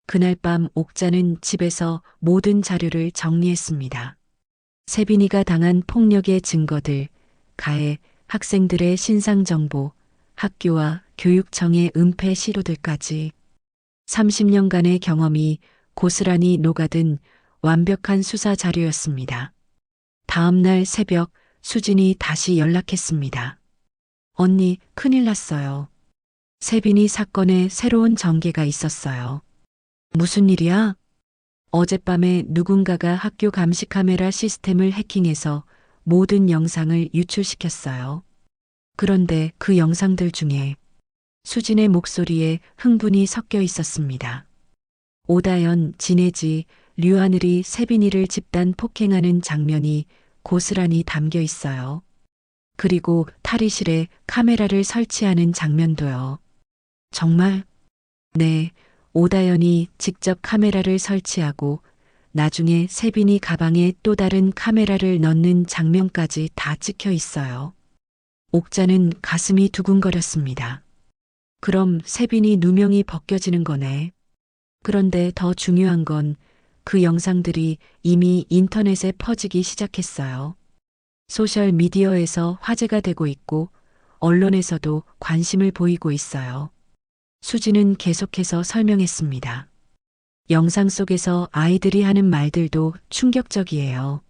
그날 밤 옥자는 집에서 모든 자료를 정리했습니다. 세빈이가 당한 폭력의 증거들, 가해, 학생들의 신상 정보, 학교와 교육청의 은폐 시도들까지 30년간의 경험이 고스란히 녹아든 완벽한 수사 자료였습니다. 다음 날 새벽 수진이 다시 연락했습니다. 언니, 큰일 났어요. 세빈이 사건에 새로운 전개가 있었어요. 무슨 일이야? 어젯밤에 누군가가 학교 감시 카메라 시스템을 해킹해서 모든 영상을 유출시켰어요. 그런데 그 영상들 중에 수진의 목소리에 흥분이 섞여 있었습니다. 오다연, 진혜지, 류하늘이 세빈이를 집단 폭행하는 장면이 고스란히 담겨 있어요. 그리고 탈의실에 카메라를 설치하는 장면도요. 정말? 네, 오다연이 직접 카메라를 설치하고 나중에 세빈이 가방에 또 다른 카메라를 넣는 장면까지 다 찍혀 있어요. 옥자는 가슴이 두근거렸습니다. 그럼 세빈이 누명이 벗겨지는 거네. 그런데 더 중요한 건 그 영상들이 이미 인터넷에 퍼지기 시작했어요. 소셜 미디어에서 화제가 되고 있고 언론에서도 관심을 보이고 있어요. 수지는 계속해서 설명했습니다. 영상 속에서 아이들이 하는 말들도 충격적이에요.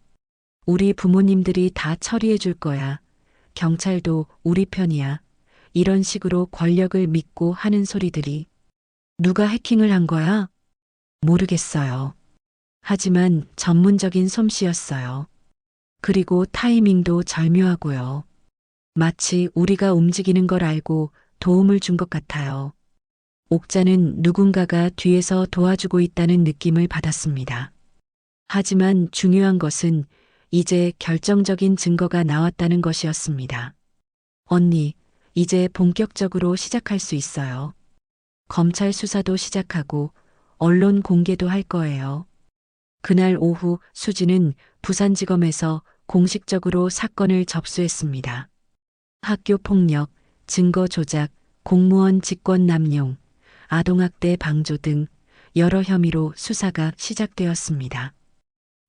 우리 부모님들이 다 처리해 줄 거야. 경찰도 우리 편이야. 이런 식으로 권력을 믿고 하는 소리들이. 누가 해킹을 한 거야? 모르겠어요. 하지만 전문적인 솜씨였어요. 그리고 타이밍도 절묘하고요. 마치 우리가 움직이는 걸 알고 도움을 준 것 같아요. 옥자는 누군가가 뒤에서 도와주고 있다는 느낌을 받았습니다. 하지만 중요한 것은 이제 결정적인 증거가 나왔다는 것이었습니다. 언니, 이제 본격적으로 시작할 수 있어요. 검찰 수사도 시작하고 언론 공개도 할 거예요. 그날 오후 수지는 부산지검에서 공식적으로 사건을 접수했습니다. 학교 폭력, 증거 조작, 공무원 직권 남용, 아동학대 방조 등 여러 혐의로 수사가 시작되었습니다.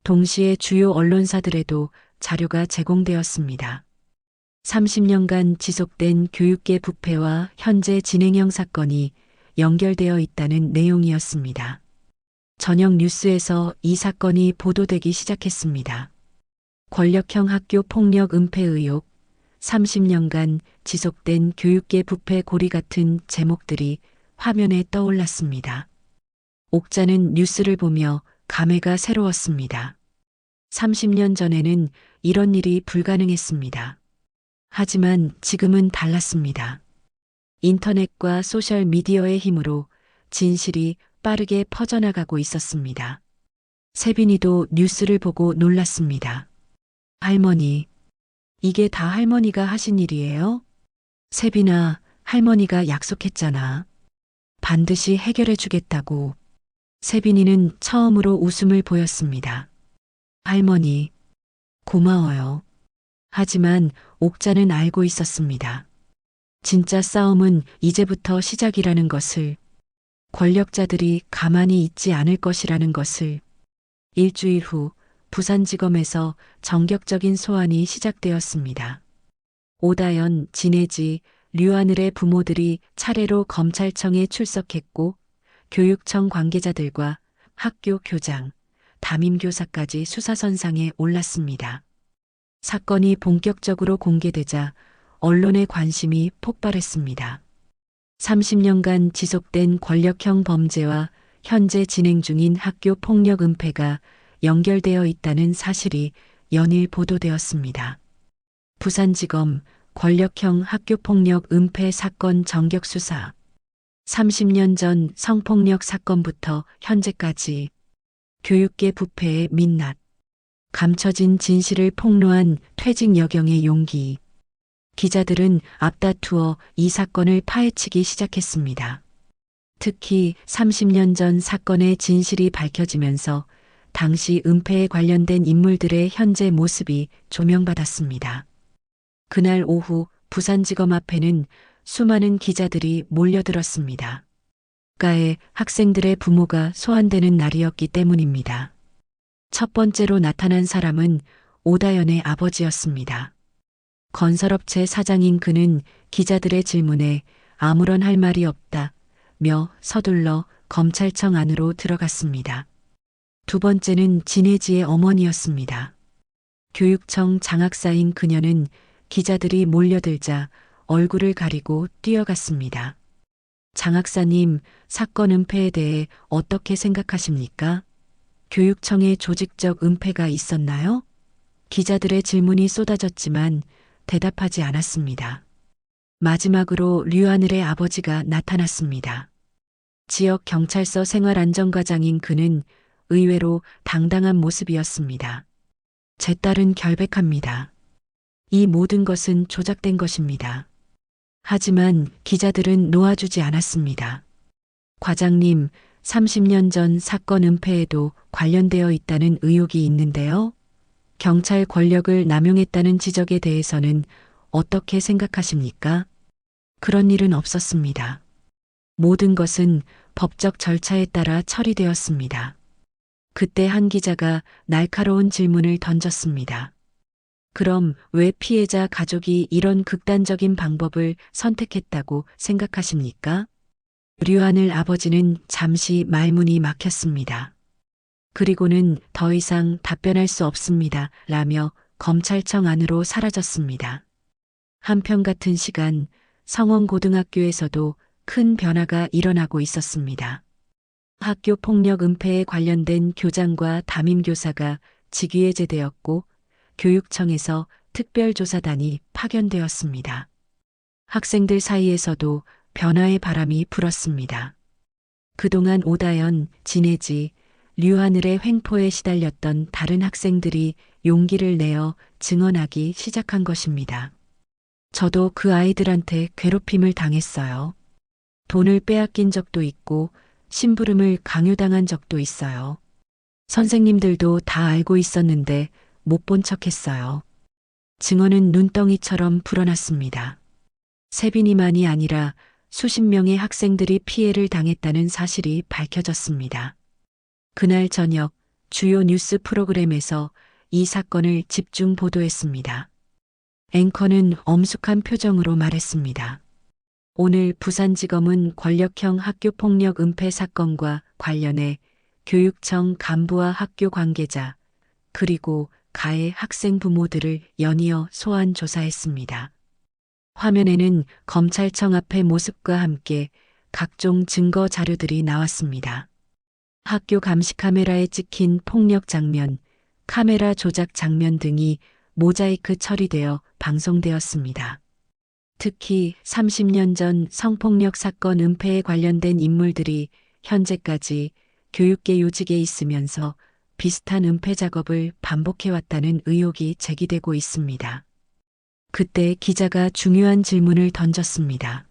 동시에 주요 언론사들에도 자료가 제공되었습니다. 30년간 지속된 교육계 부패와 현재 진행형 사건이 연결되어 있다는 내용이었습니다. 저녁 뉴스에서 이 사건이 보도되기 시작했습니다. 권력형 학교 폭력 은폐 의혹, 30년간 지속된 교육계 부패 고리 같은 제목들이 화면에 떠올랐습니다. 옥자는 뉴스를 보며 감회가 새로웠습니다. 30년 전에는 이런 일이 불가능했습니다. 하지만 지금은 달랐습니다. 인터넷과 소셜 미디어의 힘으로 진실이 빠르게 퍼져나가고 있었습니다. 세빈이도 뉴스를 보고 놀랐습니다. 할머니, 이게 다 할머니가 하신 일이에요? 세빈아, 할머니가 약속했잖아. 반드시 해결해 주겠다고. 세빈이는 처음으로 웃음을 보였습니다. 할머니, 고마워요. 하지만 옥자는 알고 있었습니다. 진짜 싸움은 이제부터 시작이라는 것을, 권력자들이 가만히 있지 않을 것이라는 것을. 일주일 후 부산지검에서 전격적인 소환이 시작되었습니다. 오다연, 진혜지, 류하늘의 부모들이 차례로 검찰청에 출석했고 교육청 관계자들과 학교 교장, 담임교사까지 수사선상에 올랐습니다. 사건이 본격적으로 공개되자 언론의 관심이 폭발했습니다. 30년간 지속된 권력형 범죄와 현재 진행 중인 학교 폭력 은폐가 연결되어 있다는 사실이 연일 보도되었습니다. 부산지검 권력형 학교폭력 은폐 사건 전격 수사. 30년 전 성폭력 사건부터 현재까지 교육계 부패의 민낯, 감춰진 진실을 폭로한 퇴직 여경의 용기. 기자들은 앞다투어 이 사건을 파헤치기 시작했습니다. 특히 30년 전 사건의 진실이 밝혀지면서 당시 은폐에 관련된 인물들의 현재 모습이 조명받았습니다. 그날 오후 부산지검 앞에는 수많은 기자들이 몰려들었습니다. 가에 학생들의 부모가 소환되는 날이었기 때문입니다. 첫 번째로 나타난 사람은 오다연의 아버지였습니다. 건설업체 사장인 그는 기자들의 질문에 아무런 할 말이 없다며 서둘러 검찰청 안으로 들어갔습니다. 두 번째는 진혜지의 어머니였습니다. 교육청 장학사인 그녀는 기자들이 몰려들자 얼굴을 가리고 뛰어갔습니다. 장학사님, 사건 은폐에 대해 어떻게 생각하십니까? 교육청에 조직적 은폐가 있었나요? 기자들의 질문이 쏟아졌지만 대답하지 않았습니다. 마지막으로 류하늘의 아버지가 나타났습니다. 지역 경찰서 생활안전과장인 그는 의외로 당당한 모습이었습니다. 제 딸은 결백합니다. 이 모든 것은 조작된 것입니다. 하지만 기자들은 놓아주지 않았습니다. 과장님, 30년 전 사건 은폐에도 관련되어 있다는 의혹이 있는데요. 경찰 권력을 남용했다는 지적에 대해서는 어떻게 생각하십니까? 그런 일은 없었습니다. 모든 것은 법적 절차에 따라 처리되었습니다. 그때 한 기자가 날카로운 질문을 던졌습니다. 그럼 왜 피해자 가족이 이런 극단적인 방법을 선택했다고 생각하십니까? 류하늘 아버지는 잠시 말문이 막혔습니다. 그리고는 더 이상 답변할 수 없습니다. 라며 검찰청 안으로 사라졌습니다. 한편 같은 시간 성원고등학교에서도 큰 변화가 일어나고 있었습니다. 학교 폭력 은폐에 관련된 교장과 담임교사가 직위해제되었고 교육청에서 특별조사단이 파견되었습니다. 학생들 사이에서도 변화의 바람이 불었습니다. 그동안 오다연, 진혜지, 류하늘의 횡포에 시달렸던 다른 학생들이 용기를 내어 증언하기 시작한 것입니다. 저도 그 아이들한테 괴롭힘을 당했어요. 돈을 빼앗긴 적도 있고 심부름을 강요당한 적도 있어요. 선생님들도 다 알고 있었는데 못 본 척했어요. 증언은 눈덩이처럼 불어났습니다. 세빈이만이 아니라 수십 명의 학생들이 피해를 당했다는 사실이 밝혀졌습니다. 그날 저녁 주요 뉴스 프로그램에서 이 사건을 집중 보도했습니다. 앵커는 엄숙한 표정으로 말했습니다. 오늘 부산지검은 권력형 학교폭력 은폐 사건과 관련해 교육청 간부와 학교 관계자 그리고 가해 학생 부모들을 연이어 소환 조사했습니다. 화면에는 검찰청 앞의 모습과 함께 각종 증거 자료들이 나왔습니다. 학교 감시 카메라에 찍힌 폭력 장면, 카메라 조작 장면 등이 모자이크 처리되어 방송되었습니다. 특히 30년 전 성폭력 사건 은폐에 관련된 인물들이 현재까지 교육계 요직에 있으면서 비슷한 은폐 작업을 반복해왔다는 의혹이 제기되고 있습니다. 그때 기자가 중요한 질문을 던졌습니다.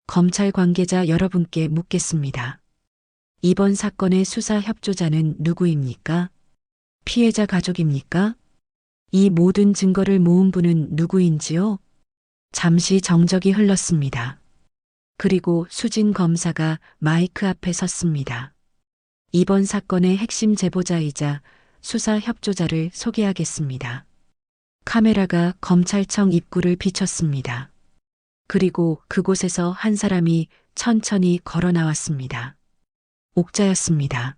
검찰 관계자 여러분께 묻겠습니다. 이번 사건의 수사 협조자는 누구입니까? 피해자 가족입니까? 이 모든 증거를 모은 분은 누구인지요? 잠시 정적이 흘렀습니다. 그리고 수진 검사가 마이크 앞에 섰습니다. 이번 사건의 핵심 제보자이자 수사 협조자를 소개하겠습니다. 카메라가 검찰청 입구를 비췄습니다. 그리고 그곳에서 한 사람이 천천히 걸어 나왔습니다. 옥자였습니다.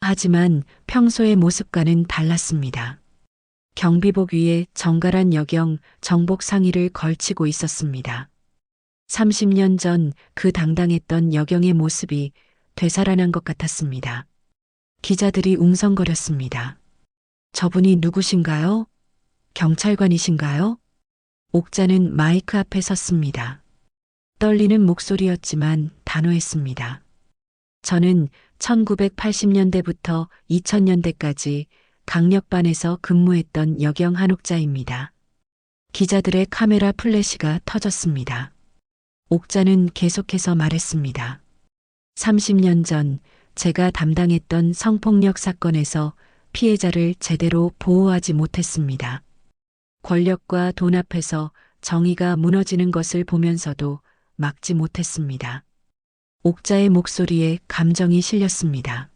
하지만 평소의 모습과는 달랐습니다. 경비복 위에 정갈한 여경, 정복 상의를 걸치고 있었습니다. 30년 전 그 당당했던 여경의 모습이 되살아난 것 같았습니다. 기자들이 웅성거렸습니다. 저분이 누구신가요? 경찰관이신가요? 옥자는 마이크 앞에 섰습니다. 떨리는 목소리였지만 단호했습니다. 저는 1980년대부터 2000년대까지 강력반에서 근무했던 여경 한옥자입니다. 기자들의 카메라 플래시가 터졌습니다. 옥자는 계속해서 말했습니다. 30년 전 제가 담당했던 성폭력 사건에서 피해자를 제대로 보호하지 못했습니다. 권력과 돈 앞에서 정의가 무너지는 것을 보면서도 막지 못했습니다. 옥자의 목소리에 감정이 실렸습니다.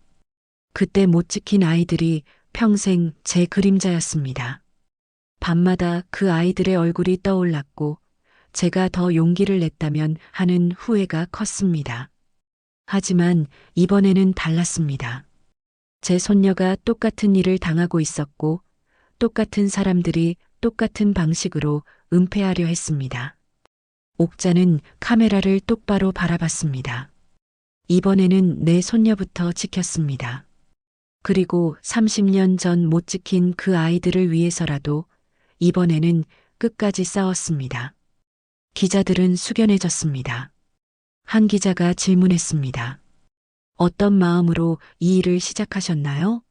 그때 못 지킨 아이들이 평생 제 그림자였습니다. 밤마다 그 아이들의 얼굴이 떠올랐고 제가 더 용기를 냈다면 하는 후회가 컸습니다. 하지만 이번에는 달랐습니다. 제 손녀가 똑같은 일을 당하고 있었고 똑같은 사람들이 똑같은 방식으로 은폐하려 했습니다. 옥자는 카메라를 똑바로 바라봤습니다. 이번에는 내 손녀부터 지켰습니다. 그리고 30년 전 못 지킨 그 아이들을 위해서라도 이번에는 끝까지 싸웠습니다. 기자들은 숙연해졌습니다. 한 기자가 질문했습니다. 어떤 마음으로 이 일을 시작하셨나요?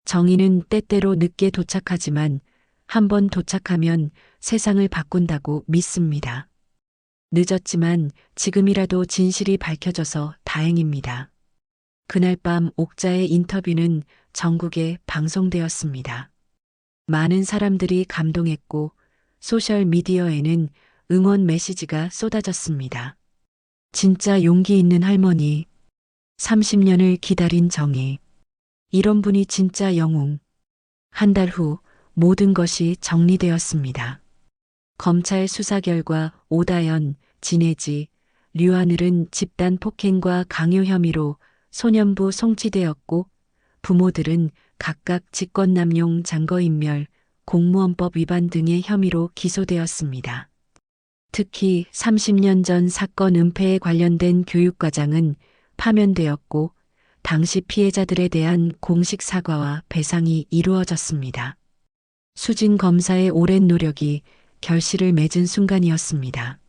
정의는 때때로 늦게 도착하지만 한번 도착하면 세상을 바꾼다고 믿습니다. 늦었지만 지금이라도 진실이 밝혀져서 다행입니다. 그날 밤 옥자의 인터뷰는 전국에 방송되었습니다. 많은 사람들이 감동했고 소셜미디어에는 응원 메시지가 쏟아졌습니다. 진짜 용기 있는 할머니, 30년을 기다린 정의. 이런 분이 진짜 영웅. 한 달 후 모든 것이 정리되었습니다. 검찰 수사 결과 오다연, 진해지, 류하늘은 집단 폭행과 강요 혐의로 소년부 송치되었고 부모들은 각각 직권남용 장거인멸, 공무원법 위반 등의 혐의로 기소되었습니다. 특히 30년 전 사건 은폐에 관련된 교육과장은 파면되었고 당시 피해자들에 대한 공식 사과와 배상이 이루어졌습니다. 수진 검사의 오랜 노력이 결실을 맺은 순간이었습니다.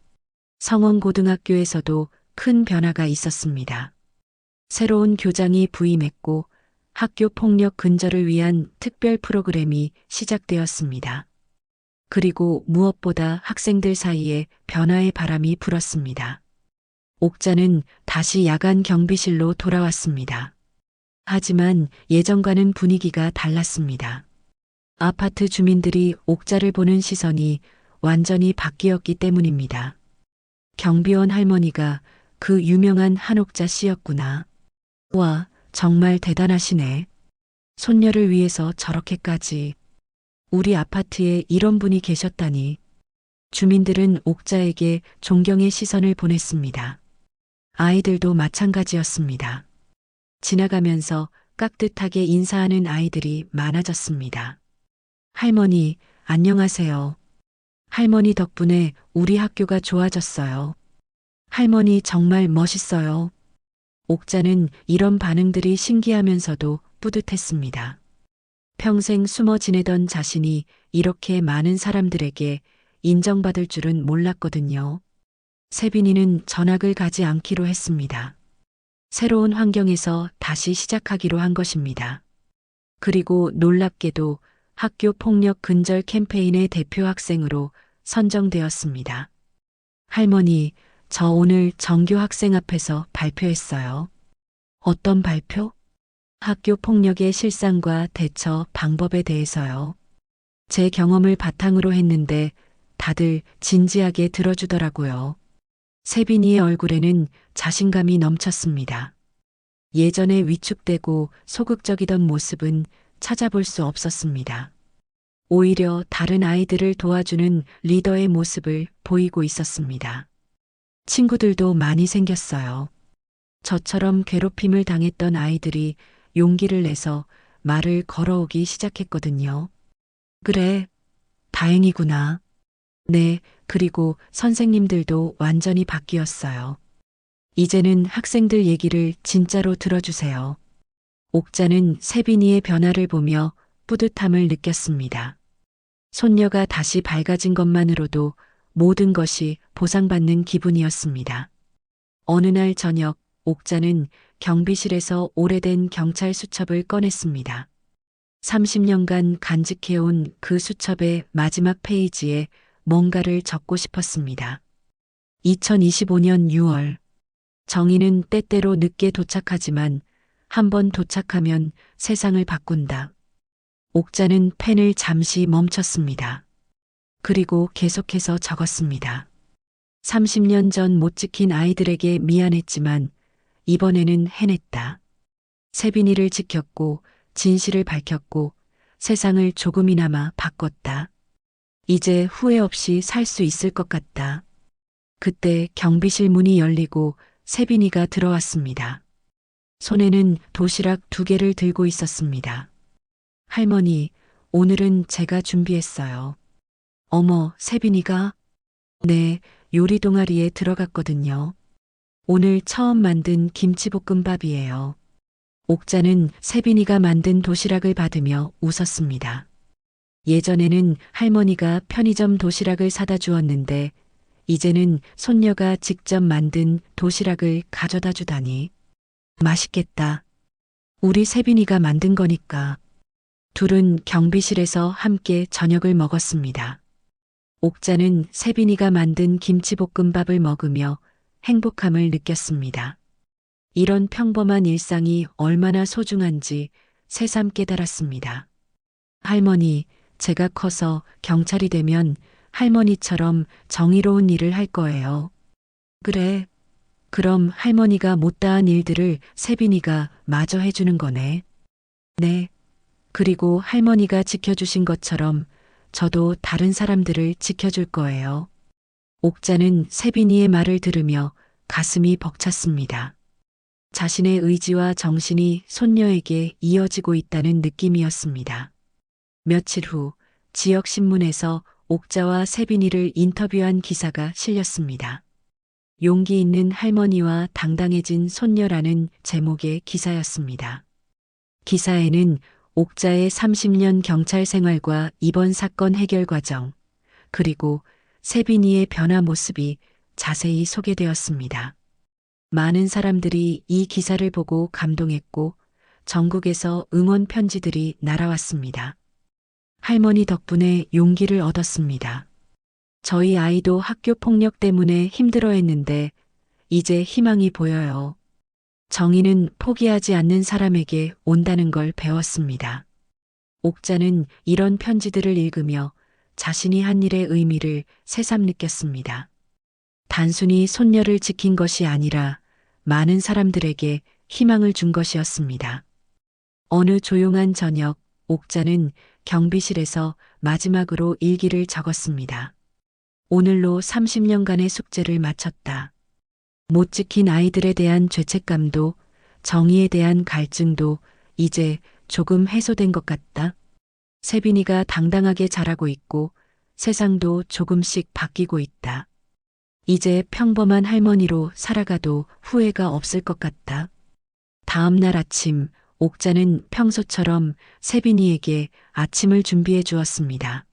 성원고등학교에서도 큰 변화가 있었습니다. 새로운 교장이 부임했고 학교 폭력 근절을 위한 특별 프로그램이 시작되었습니다. 그리고 무엇보다 학생들 사이에 변화의 바람이 불었습니다. 옥자는 다시 야간 경비실로 돌아왔습니다. 하지만 예전과는 분위기가 달랐습니다. 아파트 주민들이 옥자를 보는 시선이 완전히 바뀌었기 때문입니다. 경비원 할머니가 그 유명한 한옥자 씨였구나. 와, 정말 대단하시네. 손녀를 위해서 저렇게까지. 우리 아파트에 이런 분이 계셨다니. 주민들은 옥자에게 존경의 시선을 보냈습니다. 아이들도 마찬가지였습니다. 지나가면서 깍듯하게 인사하는 아이들이 많아졌습니다. 할머니, 안녕하세요. 할머니 덕분에 우리 학교가 좋아졌어요. 할머니 정말 멋있어요. 옥자는 이런 반응들이 신기하면서도 뿌듯했습니다. 평생 숨어 지내던 자신이 이렇게 많은 사람들에게 인정받을 줄은 몰랐거든요. 세빈이는 전학을 가지 않기로 했습니다. 새로운 환경에서 다시 시작하기로 한 것입니다. 그리고 놀랍게도 학교 폭력 근절 캠페인의 대표 학생으로 선정되었습니다. 할머니, 저 오늘 정교 학생 앞에서 발표했어요. 어떤 발표? 학교 폭력의 실상과 대처 방법에 대해서요. 제 경험을 바탕으로 했는데 다들 진지하게 들어주더라고요. 세빈이의 얼굴에는 자신감이 넘쳤습니다. 예전에 위축되고 소극적이던 모습은 찾아볼 수 없었습니다. 오히려 다른 아이들을 도와주는 리더의 모습을 보이고 있었습니다. 친구들도 많이 생겼어요. 저처럼 괴롭힘을 당했던 아이들이 용기를 내서 말을 걸어오기 시작했거든요. 그래, 다행이구나. 네, 그리고 선생님들도 완전히 바뀌었어요. 이제는 학생들 얘기를 진짜로 들어주세요. 옥자는 세빈이의 변화를 보며 뿌듯함을 느꼈습니다. 손녀가 다시 밝아진 것만으로도 모든 것이 보상받는 기분이었습니다. 어느 날 저녁, 옥자는 경비실에서 오래된 경찰 수첩을 꺼냈습니다. 30년간 간직해온 그 수첩의 마지막 페이지에 뭔가를 적고 싶었습니다. 2025년 6월 정의는 때때로 늦게 도착하지만 한 번 도착하면 세상을 바꾼다. 옥자는 펜을 잠시 멈췄습니다. 그리고 계속해서 적었습니다. 30년 전 못 지킨 아이들에게 미안했지만 이번에는 해냈다. 세빈이를 지켰고 진실을 밝혔고 세상을 조금이나마 바꿨다. 이제 후회 없이 살 수 있을 것 같다. 그때 경비실 문이 열리고 세빈이가 들어왔습니다. 손에는 도시락 2개를 들고 있었습니다. 할머니, 오늘은 제가 준비했어요. 어머, 세빈이가? 네, 요리 동아리에 들어갔거든요. 오늘 처음 만든 김치볶음밥이에요. 옥자는 세빈이가 만든 도시락을 받으며 웃었습니다. 예전에는 할머니가 편의점 도시락을 사다 주었는데 이제는 손녀가 직접 만든 도시락을 가져다 주다니. 맛있겠다. 우리 세빈이가 만든 거니까. 둘은 경비실에서 함께 저녁을 먹었습니다. 옥자는 세빈이가 만든 김치볶음밥을 먹으며 행복함을 느꼈습니다. 이런 평범한 일상이 얼마나 소중한지 새삼 깨달았습니다. 할머니, 제가 커서 경찰이 되면 할머니처럼 정의로운 일을 할 거예요. 그래. 그럼 할머니가 못다한 일들을 세빈이가 마저 해주는 거네. 네. 그리고 할머니가 지켜주신 것처럼 저도 다른 사람들을 지켜줄 거예요. 옥자는 세빈이의 말을 들으며 가슴이 벅찼습니다. 자신의 의지와 정신이 손녀에게 이어지고 있다는 느낌이었습니다. 며칠 후 지역신문에서 옥자와 세빈이를 인터뷰한 기사가 실렸습니다. 용기 있는 할머니와 당당해진 손녀라는 제목의 기사였습니다. 기사에는 옥자의 30년 경찰 생활과 이번 사건 해결 과정, 그리고 세빈이의 변화 모습이 자세히 소개되었습니다. 많은 사람들이 이 기사를 보고 감동했고 전국에서 응원 편지들이 날아왔습니다. 할머니 덕분에 용기를 얻었습니다. 저희 아이도 학교 폭력 때문에 힘들어했는데 이제 희망이 보여요. 정의는 포기하지 않는 사람에게 온다는 걸 배웠습니다. 옥자는 이런 편지들을 읽으며 자신이 한 일의 의미를 새삼 느꼈습니다. 단순히 손녀를 지킨 것이 아니라 많은 사람들에게 희망을 준 것이었습니다. 어느 조용한 저녁, 옥자는 경비실에서 마지막으로 일기를 적었습니다. 오늘로 30년간의 숙제를 마쳤다. 못 지킨 아이들에 대한 죄책감도 정의에 대한 갈증도 이제 조금 해소된 것 같다. 세빈이가 당당하게 자라고 있고 세상도 조금씩 바뀌고 있다. 이제 평범한 할머니로 살아가도 후회가 없을 것 같다. 다음 날 아침, 옥자는 평소처럼 세빈이에게 아침을 준비해 주었습니다.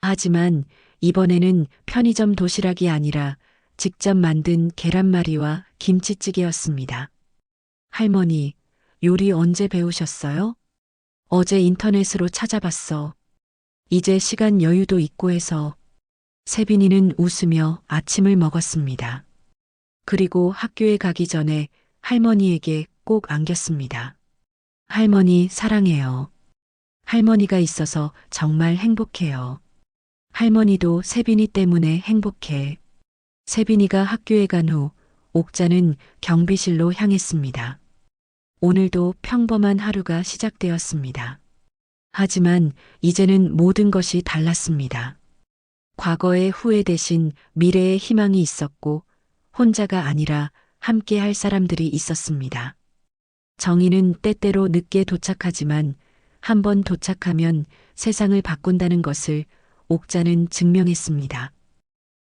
하지만 이번에는 편의점 도시락이 아니라 직접 만든 계란말이와 김치찌개였습니다. 할머니, 요리 언제 배우셨어요? 어제 인터넷으로 찾아봤어. 이제 시간 여유도 있고 해서. 세빈이는 웃으며 아침을 먹었습니다. 그리고 학교에 가기 전에 할머니에게 꼭 안겼습니다. 할머니 사랑해요. 할머니가 있어서 정말 행복해요. 할머니도 세빈이 때문에 행복해. 세빈이가 학교에 간 후 옥자는 경비실로 향했습니다. 오늘도 평범한 하루가 시작되었습니다. 하지만 이제는 모든 것이 달랐습니다. 과거의 후회 대신 미래의 희망이 있었고 혼자가 아니라 함께 할 사람들이 있었습니다. 정의는 때때로 늦게 도착하지만 한 번 도착하면 세상을 바꾼다는 것을 옥자는 증명했습니다.